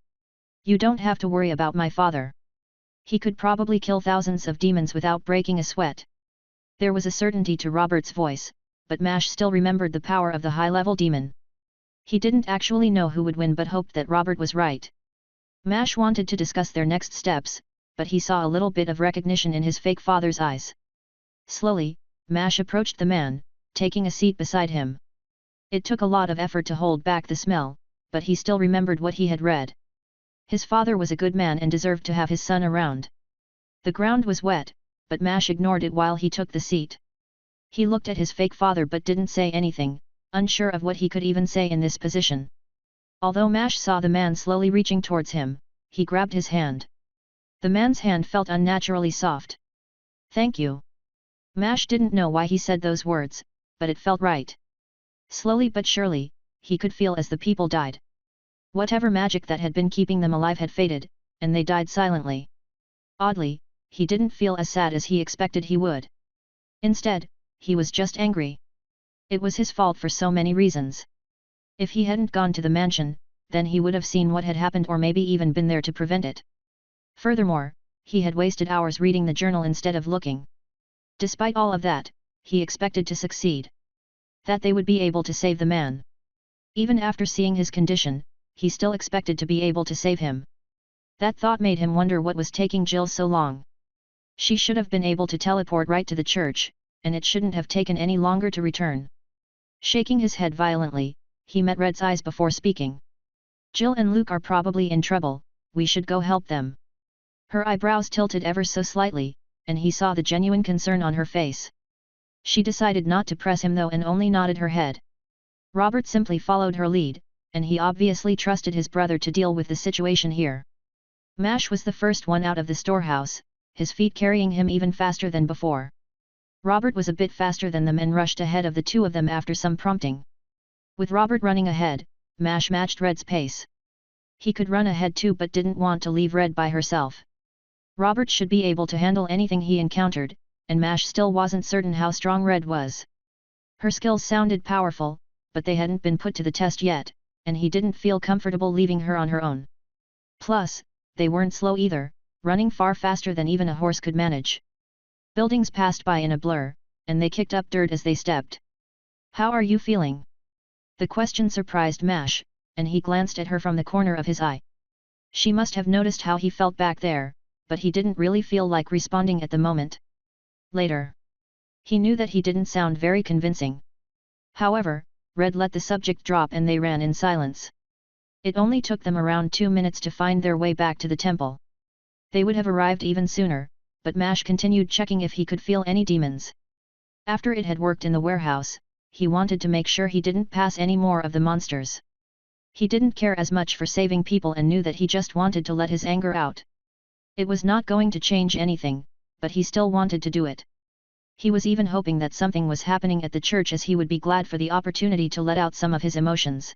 "You don't have to worry about my father. He could probably kill thousands of demons without breaking a sweat." There was a certainty to Robert's voice, but Mash still remembered the power of the high-level demon. He didn't actually know who would win but hoped that Robert was right. Mash wanted to discuss their next steps, but he saw a little bit of recognition in his fake father's eyes. Slowly, Mash approached the man, taking a seat beside him. It took a lot of effort to hold back the smell, but he still remembered what he had read. His father was a good man and deserved to have his son around. The ground was wet, but Mash ignored it while he took the seat. He looked at his fake father but didn't say anything, unsure of what he could even say in this position. Although Mash saw the man slowly reaching towards him, he grabbed his hand. The man's hand felt unnaturally soft. "Thank you." Mash didn't know why he said those words, but it felt right. Slowly but surely, he could feel as the people died. Whatever magic that had been keeping them alive had faded, and they died silently. Oddly, he didn't feel as sad as he expected he would. Instead, he was just angry. It was his fault for so many reasons. If he hadn't gone to the mansion, then he would have seen what had happened or maybe even been there to prevent it. Furthermore, he had wasted hours reading the journal instead of looking. Despite all of that, he expected to succeed. That they would be able to save the man. Even after seeing his condition, he still expected to be able to save him. That thought made him wonder what was taking Jill so long. She should have been able to teleport right to the church, and it shouldn't have taken any longer to return. Shaking his head violently, he met Red's eyes before speaking. "Jill and Luke are probably in trouble, we should go help them." Her eyebrows tilted ever so slightly, and he saw the genuine concern on her face. She decided not to press him though and only nodded her head. Robert simply followed her lead, and he obviously trusted his brother to deal with the situation here. Mash was the first one out of the storehouse, his feet carrying him even faster than before. Robert was a bit faster than them and rushed ahead of the two of them after some prompting. With Robert running ahead, Mash matched Red's pace. He could run ahead too but didn't want to leave Red by herself. Robert should be able to handle anything he encountered, and Mash still wasn't certain how strong Red was. Her skills sounded powerful, but they hadn't been put to the test yet, and he didn't feel comfortable leaving her on her own. Plus, they weren't slow either, running far faster than even a horse could manage. Buildings passed by in a blur, and they kicked up dirt as they stepped. "How are you feeling?" The question surprised Mash, and he glanced at her from the corner of his eye. She must have noticed how he felt back there, but he didn't really feel like responding at the moment. Later, he knew that he didn't sound very convincing. However, Red let the subject drop and they ran in silence. It only took them around 2 minutes to find their way back to the temple. They would have arrived even sooner, but Mash continued checking if he could feel any demons. After it had worked in the warehouse, he wanted to make sure he didn't pass any more of the monsters. He didn't care as much for saving people and knew that he just wanted to let his anger out. It was not going to change anything, but he still wanted to do it. He was even hoping that something was happening at the church, as he would be glad for the opportunity to let out some of his emotions.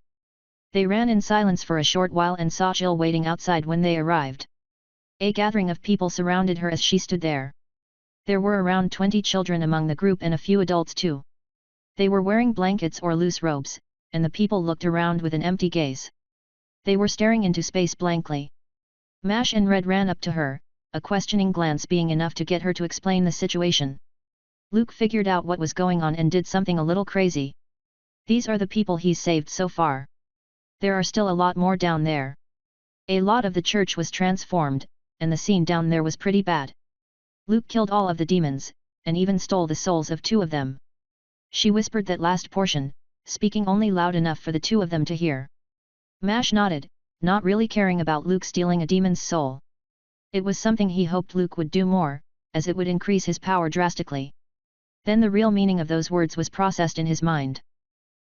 They ran in silence for a short while and saw Jill waiting outside when they arrived. A gathering of people surrounded her as she stood there. There were around 20 children among the group and a few adults too. They were wearing blankets or loose robes, and the people looked around with an empty gaze. They were staring into space blankly. Mash and Red ran up to her, a questioning glance being enough to get her to explain the situation. Luke figured out what was going on and did something a little crazy. These are the people he's saved so far. There are still a lot more down there. A lot of the church was transformed, and the scene down there was pretty bad. Luke killed all of the demons, and even stole the souls of 2 of them. She whispered that last portion, speaking only loud enough for the 2 of them to hear. Mash nodded, not really caring about Luke stealing a demon's soul. It was something he hoped Luke would do more, as it would increase his power drastically. Then the real meaning of those words was processed in his mind.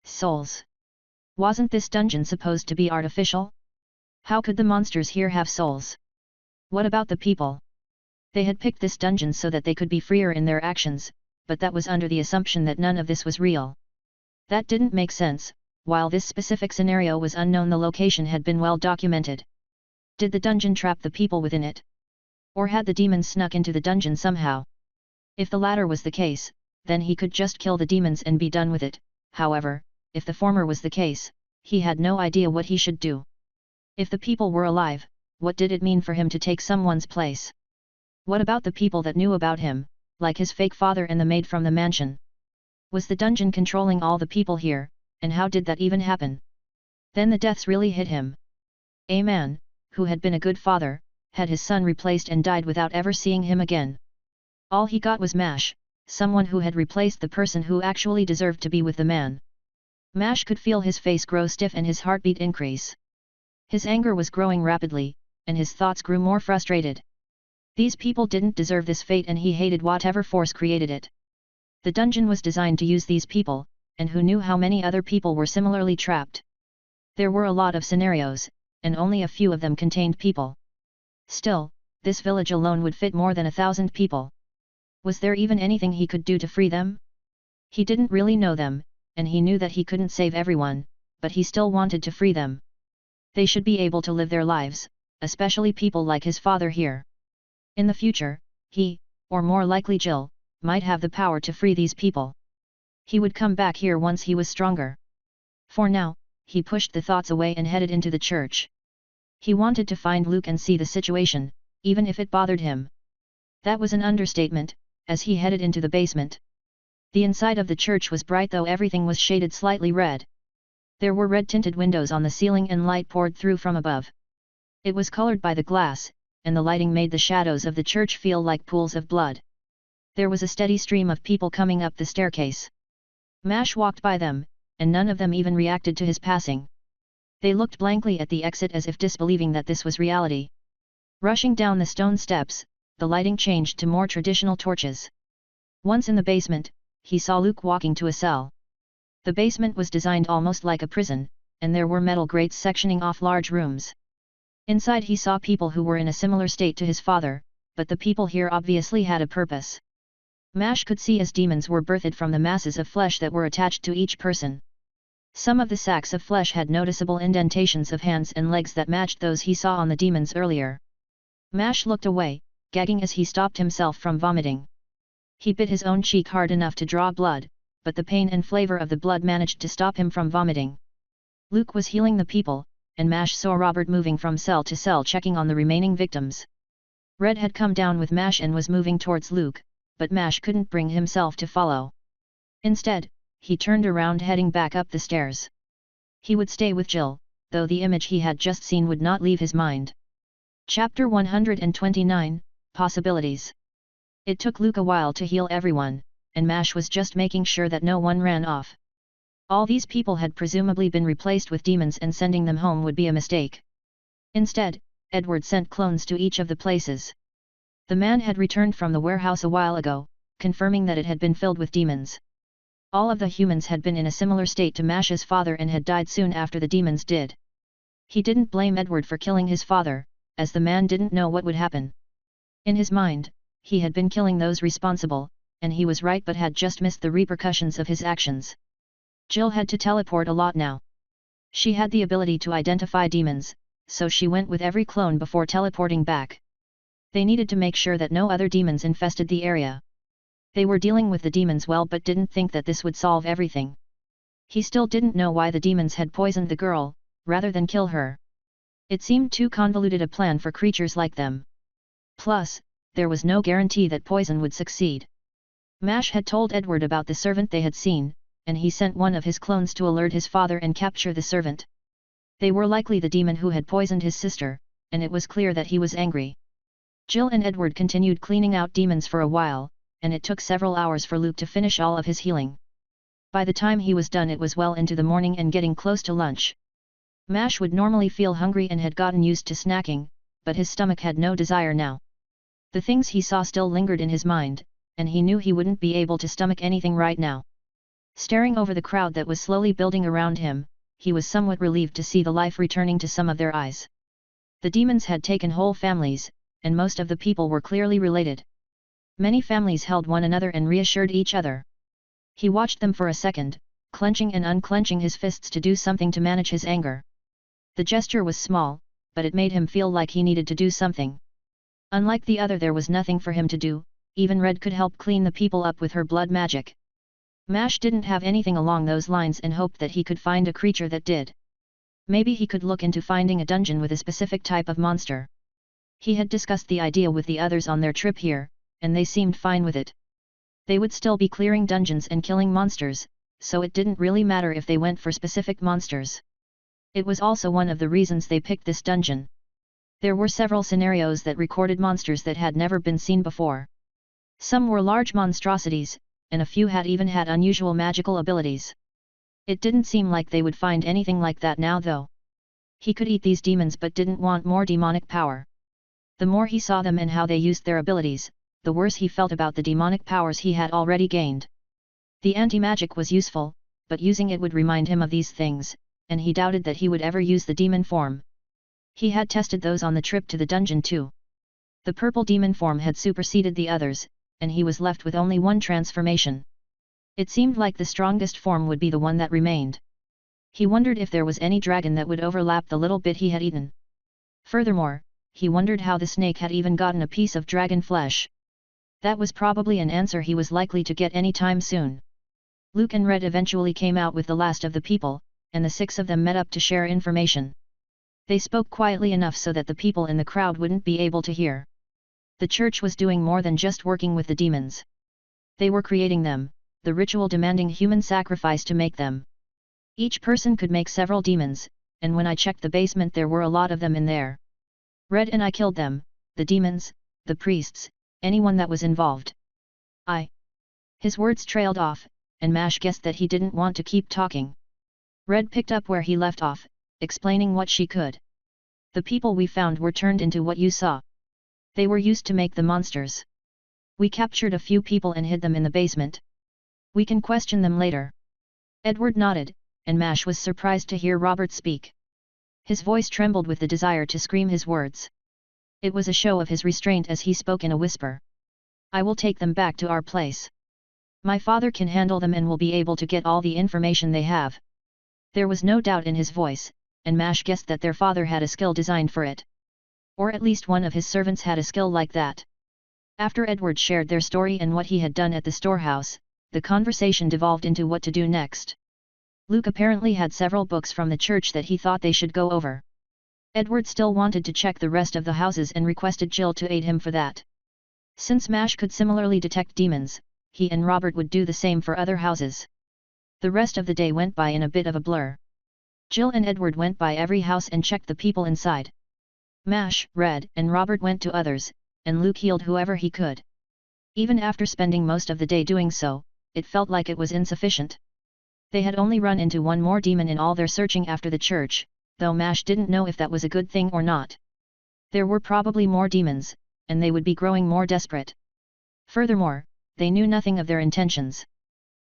Souls. Wasn't this dungeon supposed to be artificial? How could the monsters here have souls? What about the people? They had picked this dungeon so that they could be freer in their actions, but that was under the assumption that none of this was real. That didn't make sense. While this specific scenario was unknown, the location had been well documented. Did the dungeon trap the people within it? Or had the demons snuck into the dungeon somehow? If the latter was the case, then he could just kill the demons and be done with it. However, if the former was the case, he had no idea what he should do. If the people were alive, what did it mean for him to take someone's place? What about the people that knew about him, like his fake father and the maid from the mansion? Was the dungeon controlling all the people here, and how did that even happen? Then the deaths really hit him. A man, who had been a good father, had his son replaced and died without ever seeing him again. All he got was Mash, someone who had replaced the person who actually deserved to be with the man. Mash could feel his face grow stiff and his heartbeat increase. His anger was growing rapidly, and his thoughts grew more frustrated. These people didn't deserve this fate, and he hated whatever force created it. The dungeon was designed to use these people, and who knew how many other people were similarly trapped? There were a lot of scenarios, and only a few of them contained people. Still, this village alone would fit more than 1,000 people. Was there even anything he could do to free them? He didn't really know them, and he knew that he couldn't save everyone, but he still wanted to free them. They should be able to live their lives, especially people like his father here. In the future, he, or more likely Jill, might have the power to free these people. He would come back here once he was stronger. For now, he pushed the thoughts away and headed into the church. He wanted to find Luke and see the situation, even if it bothered him. That was an understatement, as he headed into the basement. The inside of the church was bright, though everything was shaded slightly red. There were red-tinted windows on the ceiling and light poured through from above. It was colored by the glass, and the lighting made the shadows of the church feel like pools of blood. There was a steady stream of people coming up the staircase. Mash walked by them, and none of them even reacted to his passing. They looked blankly at the exit as if disbelieving that this was reality. Rushing down the stone steps, the lighting changed to more traditional torches. Once in the basement, he saw Luke walking to a cell. The basement was designed almost like a prison, and there were metal grates sectioning off large rooms. Inside he saw people who were in a similar state to his father, but the people here obviously had a purpose. Mash could see as demons were birthed from the masses of flesh that were attached to each person. Some of the sacks of flesh had noticeable indentations of hands and legs that matched those he saw on the demons earlier. Mash looked away, gagging as he stopped himself from vomiting. He bit his own cheek hard enough to draw blood, but the pain and flavor of the blood managed to stop him from vomiting. Luke was healing the people, and Mash saw Robert moving from cell to cell checking on the remaining victims. Red had come down with Mash and was moving towards Luke, but Mash couldn't bring himself to follow. Instead, he turned around heading back up the stairs. He would stay with Jill, though the image he had just seen would not leave his mind. Chapter 129, Possibilities. It took Luke a while to heal everyone, and Mash was just making sure that no one ran off. All these people had presumably been replaced with demons, and sending them home would be a mistake. Instead, Edward sent clones to each of the places. The man had returned from the warehouse a while ago, confirming that it had been filled with demons. All of the humans had been in a similar state to Mash's father and had died soon after the demons did. He didn't blame Edward for killing his father, as the man didn't know what would happen. In his mind, he had been killing those responsible, and he was right, but had just missed the repercussions of his actions. Jill had to teleport a lot now. She had the ability to identify demons, so she went with every clone before teleporting back. They needed to make sure that no other demons infested the area. They were dealing with the demons well, but didn't think that this would solve everything. He still didn't know why the demons had poisoned the girl, rather than kill her. It seemed too convoluted a plan for creatures like them. Plus, there was no guarantee that poison would succeed. Mash had told Edward about the servant they had seen, and he sent one of his clones to alert his father and capture the servant. They were likely the demon who had poisoned his sister, and it was clear that he was angry. Jill and Edward continued cleaning out demons for a while, and it took several hours for Luke to finish all of his healing. By the time he was done, it was well into the morning and getting close to lunch. Mash would normally feel hungry and had gotten used to snacking, but his stomach had no desire now. The things he saw still lingered in his mind, and he knew he wouldn't be able to stomach anything right now. Staring over the crowd that was slowly building around him, he was somewhat relieved to see the life returning to some of their eyes. The demons had taken whole families, and most of the people were clearly related. Many families held one another and reassured each other. He watched them for a second, clenching and unclenching his fists to do something to manage his anger. The gesture was small, but it made him feel like he needed to do something. Unlike the other, there was nothing for him to do. Even Red could help clean the people up with her blood magic. Mash didn't have anything along those lines and hoped that he could find a creature that did. Maybe he could look into finding a dungeon with a specific type of monster. He had discussed the idea with the others on their trip here, and they seemed fine with it. They would still be clearing dungeons and killing monsters, so it didn't really matter if they went for specific monsters. It was also one of the reasons they picked this dungeon. There were several scenarios that recorded monsters that had never been seen before. Some were large monstrosities, and a few had even had unusual magical abilities. It didn't seem like they would find anything like that now though. He could eat these demons but didn't want more demonic power. The more he saw them and how they used their abilities, the worse he felt about the demonic powers he had already gained. The anti-magic was useful, but using it would remind him of these things, and he doubted that he would ever use the demon form. He had tested those on the trip to the dungeon too. The purple demon form had superseded the others, and he was left with only one transformation. It seemed like the strongest form would be the one that remained. He wondered if there was any dragon that would overlap the little bit he had eaten. Furthermore, he wondered how the snake had even gotten a piece of dragon flesh. That was probably an answer he was likely to get any time soon. Luke and Red eventually came out with the last of the people, and the 6 of them met up to share information. They spoke quietly enough so that the people in the crowd wouldn't be able to hear. The church was doing more than just working with the demons. They were creating them, the ritual demanding human sacrifice to make them. Each person could make several demons, and when I checked the basement there were a lot of them in there. Red and I killed them, the demons, the priests, anyone that was involved. His words trailed off, and Mash guessed that he didn't want to keep talking. Red picked up where he left off, explaining what she could. The people we found were turned into what you saw. They were used to make the monsters. We captured a few people and hid them in the basement. We can question them later. Edward nodded, and Mash was surprised to hear Robert speak. His voice trembled with the desire to scream his words. It was a show of his restraint as he spoke in a whisper. I will take them back to our place. My father can handle them and will be able to get all the information they have. There was no doubt in his voice, and Mash guessed that their father had a skill designed for it. Or at least one of his servants had a skill like that. After Edward shared their story and what he had done at the storehouse, the conversation devolved into what to do next. Luke apparently had several books from the church that he thought they should go over. Edward still wanted to check the rest of the houses and requested Jill to aid him for that. Since Mash could similarly detect demons, he and Robert would do the same for other houses. The rest of the day went by in a bit of a blur. Jill and Edward went by every house and checked the people inside. Mash, Red, and Robert went to others, and Luke healed whoever he could. Even after spending most of the day doing so, it felt like it was insufficient. They had only run into one more demon in all their searching after the church, though Mash didn't know if that was a good thing or not. There were probably more demons, and they would be growing more desperate. Furthermore, they knew nothing of their intentions.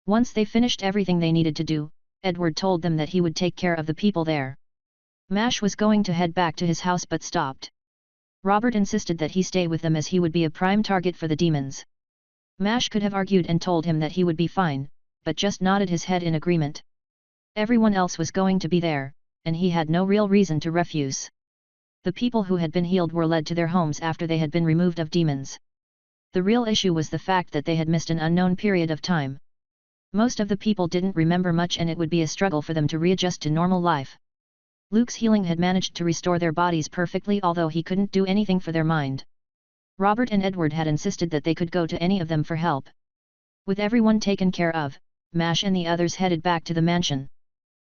Once they finished everything they needed to do, Edward told them that he would take care of the people there. Mash was going to head back to his house but stopped. Robert insisted that he stay with them as he would be a prime target for the demons. Mash could have argued and told him that he would be fine, but just nodded his head in agreement. Everyone else was going to be there, and he had no real reason to refuse. The people who had been healed were led to their homes after they had been removed of demons. The real issue was the fact that they had missed an unknown period of time. Most of the people didn't remember much and it would be a struggle for them to readjust to normal life. Luke's healing had managed to restore their bodies perfectly, although he couldn't do anything for their mind. Robert and Edward had insisted that they could go to any of them for help. With everyone taken care of, Mash and the others headed back to the mansion.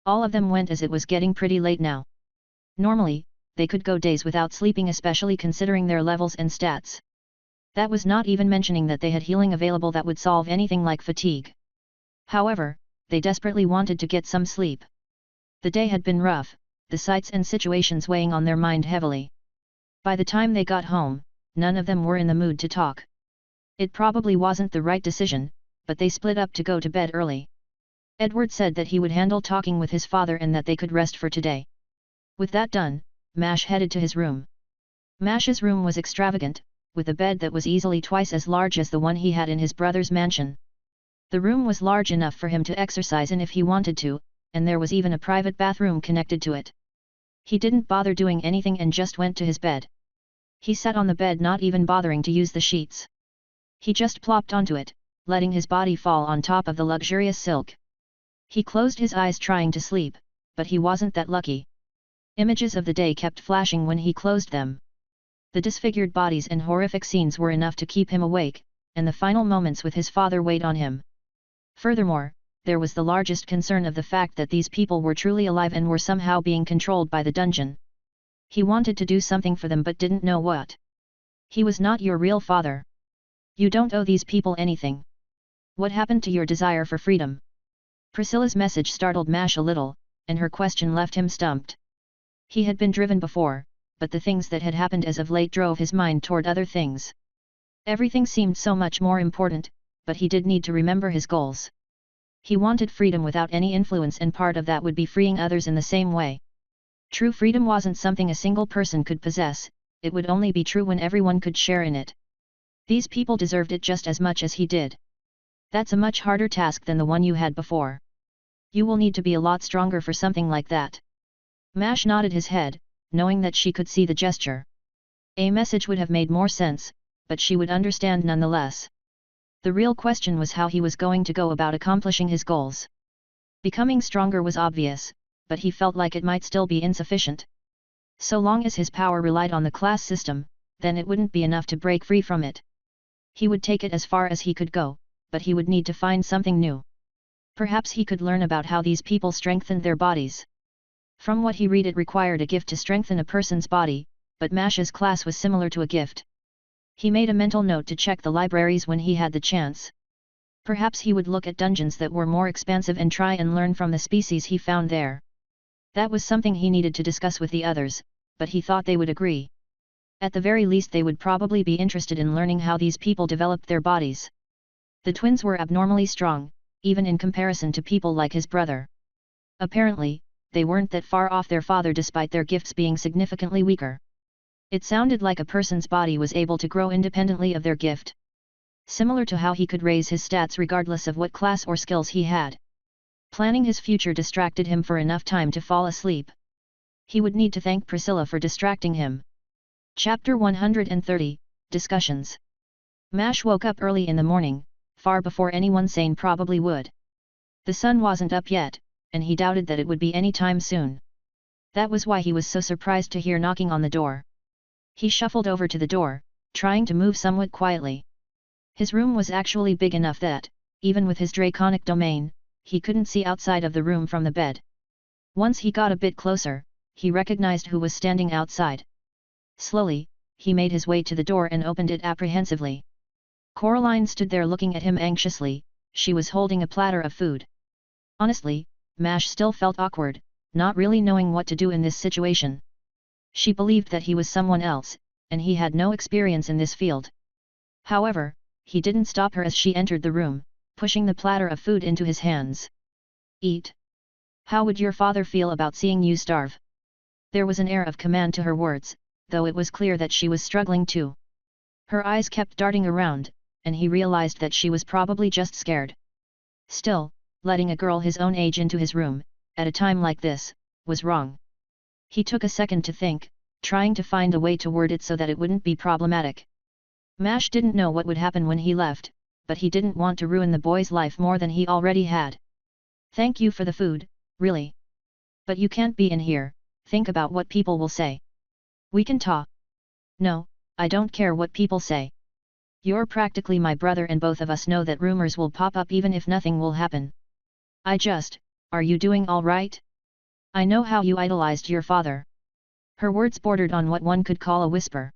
All of them went as it was getting pretty late now. Normally, they could go days without sleeping, especially considering their levels and stats. That was not even mentioning that they had healing available that would solve anything like fatigue. However, they desperately wanted to get some sleep. The day had been rough, the sights and situations weighing on their mind heavily. By the time they got home, none of them were in the mood to talk. It probably wasn't the right decision, but they split up to go to bed early. Edward said that he would handle talking with his father and that they could rest for today. With that done, Mash headed to his room. Mash's room was extravagant, with a bed that was easily twice as large as the one he had in his brother's mansion. The room was large enough for him to exercise in if he wanted to, and there was even a private bathroom connected to it. He didn't bother doing anything and just went to his bed. He sat on the bed, not even bothering to use the sheets. He just plopped onto it, letting his body fall on top of the luxurious silk. He closed his eyes trying to sleep, but he wasn't that lucky. Images of the day kept flashing when he closed them. The disfigured bodies and horrific scenes were enough to keep him awake, and the final moments with his father weighed on him. Furthermore, there was the largest concern of the fact that these people were truly alive and were somehow being controlled by the dungeon. He wanted to do something for them but didn't know what. He was not your real father. You don't owe these people anything. What happened to your desire for freedom? Priscilla's message startled Mash a little, and her question left him stumped. He had been driven before, but the things that had happened as of late drove his mind toward other things. Everything seemed so much more important, but he did need to remember his goals. He wanted freedom without any influence, and part of that would be freeing others in the same way. True freedom wasn't something a single person could possess, it would only be true when everyone could share in it. These people deserved it just as much as he did. That's a much harder task than the one you had before. You will need to be a lot stronger for something like that. Mash nodded his head, knowing that she could see the gesture. A message would have made more sense, but she would understand nonetheless. The real question was how he was going to go about accomplishing his goals. Becoming stronger was obvious, but he felt like it might still be insufficient. So long as his power relied on the class system, then it wouldn't be enough to break free from it. He would take it as far as he could go, but he would need to find something new. Perhaps he could learn about how these people strengthened their bodies. From what he read, it required a gift to strengthen a person's body, but Mash's class was similar to a gift. He made a mental note to check the libraries when he had the chance. Perhaps he would look at dungeons that were more expansive and try and learn from the species he found there. That was something he needed to discuss with the others, but he thought they would agree. At the very least, they would probably be interested in learning how these people developed their bodies. The twins were abnormally strong, even in comparison to people like his brother. Apparently, they weren't that far off their father despite their gifts being significantly weaker. It sounded like a person's body was able to grow independently of their gift. Similar to how he could raise his stats regardless of what class or skills he had. Planning his future distracted him for enough time to fall asleep. He would need to thank Priscilla for distracting him. Chapter 130, Discussions. Mash woke up early in the morning, far before anyone sane probably would. The sun wasn't up yet, and he doubted that it would be any time soon. That was why he was so surprised to hear knocking on the door. He shuffled over to the door, trying to move somewhat quietly. His room was actually big enough that, even with his draconic domain, he couldn't see outside of the room from the bed. Once he got a bit closer, he recognized who was standing outside. Slowly, he made his way to the door and opened it apprehensively. Coraline stood there looking at him anxiously. She was holding a platter of food. Honestly, Mash still felt awkward, not really knowing what to do in this situation. She believed that he was someone else, and he had no experience in this field. However, he didn't stop her as she entered the room, pushing the platter of food into his hands. Eat. How would your father feel about seeing you starve? There was an air of command to her words, though it was clear that she was struggling too. Her eyes kept darting around, and he realized that she was probably just scared. Still, letting a girl his own age into his room, at a time like this, was wrong. He took a second to think, trying to find a way to word it so that it wouldn't be problematic. Mash didn't know what would happen when he left, but he didn't want to ruin the boy's life more than he already had. Thank you for the food, really. But you can't be in here, think about what people will say. We can talk. No, I don't care what people say. You're practically my brother and both of us know that rumors will pop up even if nothing will happen. Are you doing all right? I know how you idolized your father. Her words bordered on what one could call a whisper.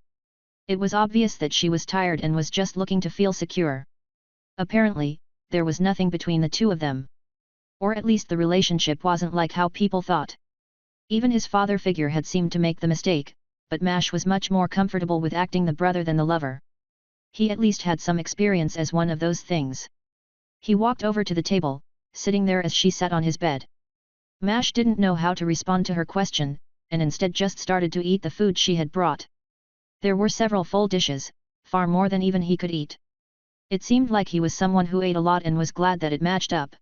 It was obvious that she was tired and was just looking to feel secure. Apparently, there was nothing between the two of them. Or at least the relationship wasn't like how people thought. Even his father figure had seemed to make the mistake, but Mash was much more comfortable with acting the brother than the lover. He at least had some experience as one of those things. He walked over to the table, sitting there as she sat on his bed. Mash didn't know how to respond to her question, and instead just started to eat the food she had brought. There were several full dishes, far more than even he could eat. It seemed like he was someone who ate a lot and was glad that it matched up.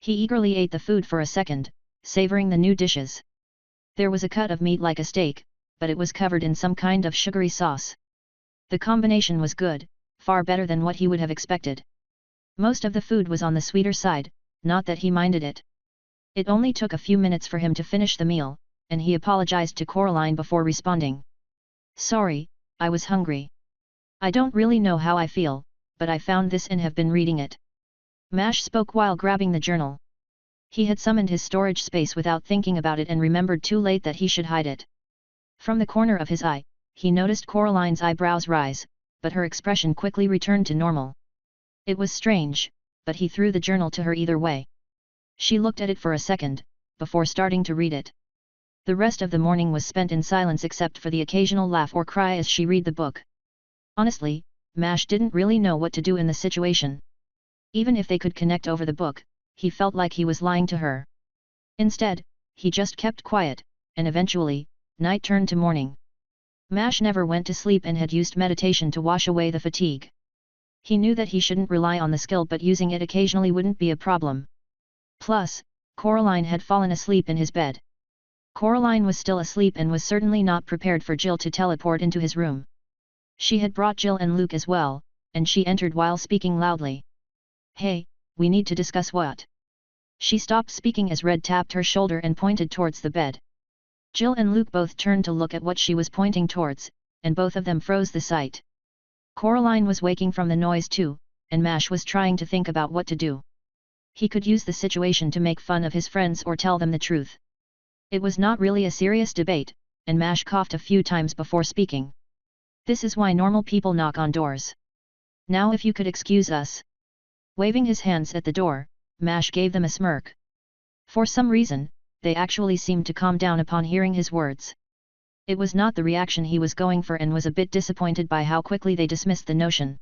He eagerly ate the food for a second, savoring the new dishes. There was a cut of meat like a steak, but it was covered in some kind of sugary sauce. The combination was good, far better than what he would have expected. Most of the food was on the sweeter side, not that he minded it. It only took a few minutes for him to finish the meal, and he apologized to Coraline before responding. Sorry, I was hungry. I don't really know how I feel, but I found this and have been reading it. Mash spoke while grabbing the journal. He had summoned his storage space without thinking about it and remembered too late that he should hide it. From the corner of his eye, he noticed Coraline's eyebrows rise, but her expression quickly returned to normal. It was strange, but he threw the journal to her either way. She looked at it for a second, before starting to read it. The rest of the morning was spent in silence except for the occasional laugh or cry as she read the book. Honestly, Mash didn't really know what to do in the situation. Even if they could connect over the book, he felt like he was lying to her. Instead, he just kept quiet, and eventually, night turned to morning. Mash never went to sleep and had used meditation to wash away the fatigue. He knew that he shouldn't rely on the skill, but using it occasionally wouldn't be a problem. Plus, Coraline had fallen asleep in his bed. Coraline was still asleep and was certainly not prepared for Jill to teleport into his room. She had brought Jill and Luke as well, and she entered while speaking loudly. Hey, we need to discuss what? She stopped speaking as Red tapped her shoulder and pointed towards the bed. Jill and Luke both turned to look at what she was pointing towards, and both of them froze the sight. Coraline was waking from the noise too, and Mash was trying to think about what to do. He could use the situation to make fun of his friends or tell them the truth. It was not really a serious debate, and Mash coughed a few times before speaking. This is why normal people knock on doors. Now if you could excuse us. Waving his hands at the door, Mash gave them a smirk. For some reason, they actually seemed to calm down upon hearing his words. It was not the reaction he was going for and was a bit disappointed by how quickly they dismissed the notion.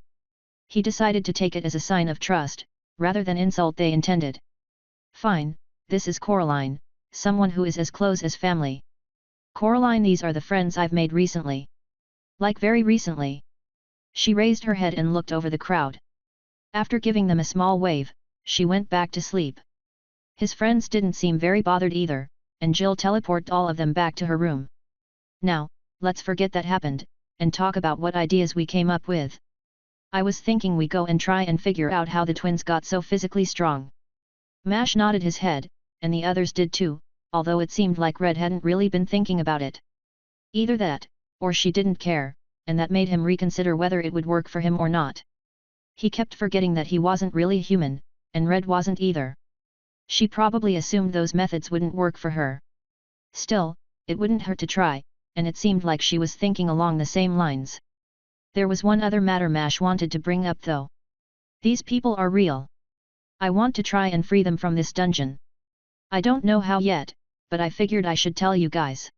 He decided to take it as a sign of trust, rather than insult they intended. Fine, this is Coraline, someone who is as close as family. Coraline, these are the friends I've made recently. Like very recently. She raised her head and looked over the crowd. After giving them a small wave, she went back to sleep. His friends didn't seem very bothered either, and Jill teleported all of them back to her room. Now, let's forget that happened, and talk about what ideas we came up with. I was thinking we go and try and figure out how the twins got so physically strong. Mash nodded his head, and the others did too, although it seemed like Red hadn't really been thinking about it. Either that, or she didn't care, and that made him reconsider whether it would work for him or not. He kept forgetting that he wasn't really human, and Red wasn't either. She probably assumed those methods wouldn't work for her. Still, it wouldn't hurt to try, and it seemed like she was thinking along the same lines. There was one other matter Mash wanted to bring up though. These people are real. I want to try and free them from this dungeon. I don't know how yet, but I figured I should tell you guys.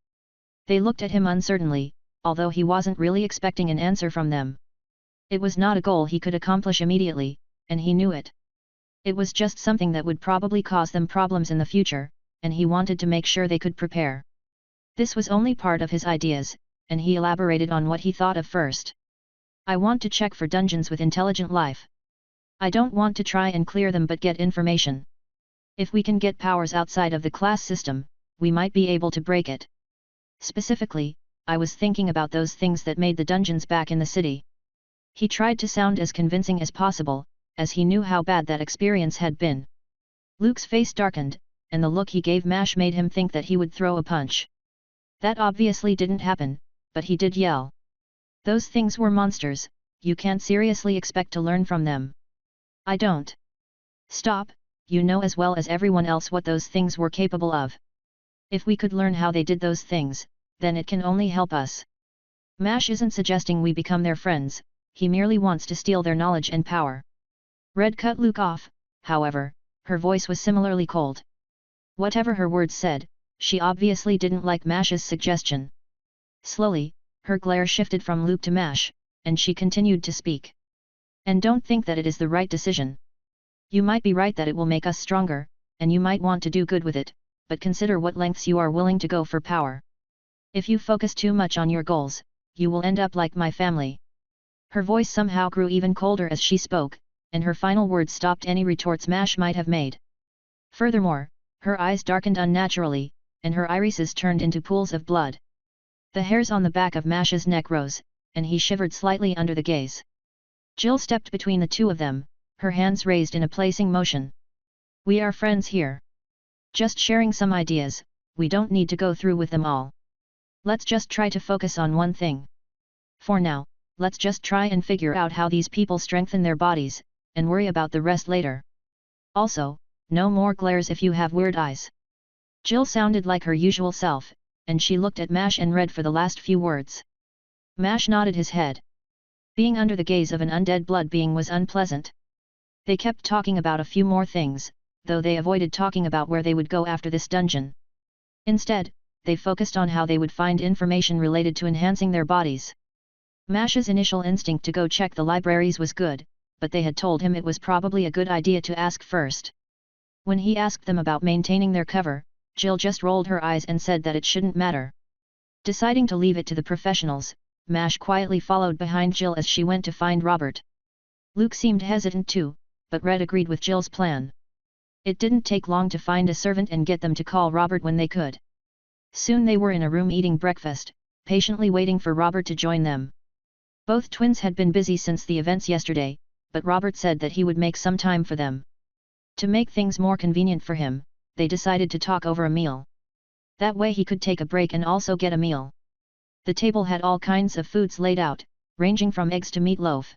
They looked at him uncertainly, although he wasn't really expecting an answer from them. It was not a goal he could accomplish immediately, and he knew it. It was just something that would probably cause them problems in the future, and he wanted to make sure they could prepare. This was only part of his ideas, and he elaborated on what he thought of first. I want to check for dungeons with intelligent life. I don't want to try and clear them but get information. If we can get powers outside of the class system, we might be able to break it. Specifically, I was thinking about those things that made the dungeons back in the city. He tried to sound as convincing as possible, as he knew how bad that experience had been. Luke's face darkened, and the look he gave Mash made him think that he would throw a punch. That obviously didn't happen, but he did yell. Those things were monsters, you can't seriously expect to learn from them. I don't. Stop, you know as well as everyone else what those things were capable of. If we could learn how they did those things, then it can only help us. Mash isn't suggesting we become their friends, he merely wants to steal their knowledge and power. Red cut Luke off, however, her voice was similarly cold. Whatever her words said, she obviously didn't like Mash's suggestion. Slowly, her glare shifted from Luke to Mash, and she continued to speak. And don't think that it is the right decision. You might be right that it will make us stronger, and you might want to do good with it, but consider what lengths you are willing to go for power. If you focus too much on your goals, you will end up like my family. Her voice somehow grew even colder as she spoke, and her final words stopped any retorts Mash might have made. Furthermore, her eyes darkened unnaturally, and her irises turned into pools of blood. The hairs on the back of Mash's neck rose, and he shivered slightly under the gaze. Jill stepped between the two of them, her hands raised in a placing motion. We are friends here. Just sharing some ideas, we don't need to go through with them all. Let's just try to focus on one thing. For now, let's just try and figure out how these people strengthen their bodies, and worry about the rest later. Also, no more glares if you have weird eyes. Jill sounded like her usual self, and she looked at Mash and Red for the last few words. Mash nodded his head. Being under the gaze of an undead blood being was unpleasant. They kept talking about a few more things, though they avoided talking about where they would go after this dungeon. Instead, they focused on how they would find information related to enhancing their bodies. Mash's initial instinct to go check the libraries was good, but they had told him it was probably a good idea to ask first. When he asked them about maintaining their cover, Jill just rolled her eyes and said that it shouldn't matter. Deciding to leave it to the professionals, Mash quietly followed behind Jill as she went to find Robert. Luke seemed hesitant too, but Red agreed with Jill's plan. It didn't take long to find a servant and get them to call Robert when they could. Soon they were in a room eating breakfast, patiently waiting for Robert to join them. Both twins had been busy since the events yesterday, but Robert said that he would make some time for them. To make things more convenient for him, they decided to talk over a meal. That way he could take a break and also get a meal. The table had all kinds of foods laid out, ranging from eggs to meatloaf.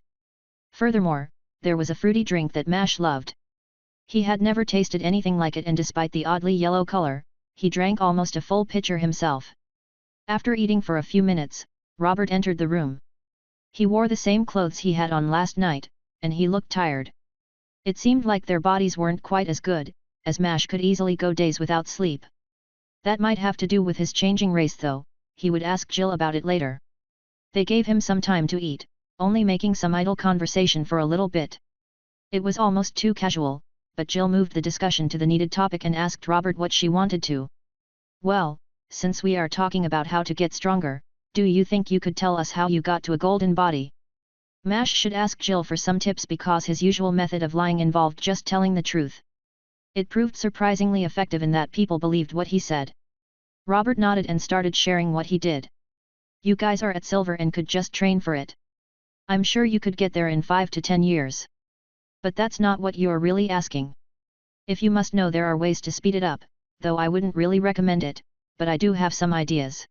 Furthermore, there was a fruity drink that Mash loved. He had never tasted anything like it, and despite the oddly yellow color, he drank almost a full pitcher himself. After eating for a few minutes, Robert entered the room. He wore the same clothes he had on last night, and he looked tired. It seemed like their bodies weren't quite as good, as Mash could easily go days without sleep. That might have to do with his changing race though, he would ask Jill about it later. They gave him some time to eat, only making some idle conversation for a little bit. It was almost too casual, but Jill moved the discussion to the needed topic and asked Robert what she wanted to. Well, since we are talking about how to get stronger, do you think you could tell us how you got to a golden body? Mash should ask Jill for some tips because his usual method of lying involved just telling the truth. It proved surprisingly effective in that people believed what he said. Robert nodded and started sharing what he did. You guys are at silver and could just train for it. I'm sure you could get there in 5 to 10 years. But that's not what you're really asking. If you must know, there are ways to speed it up, though I wouldn't really recommend it, but I do have some ideas.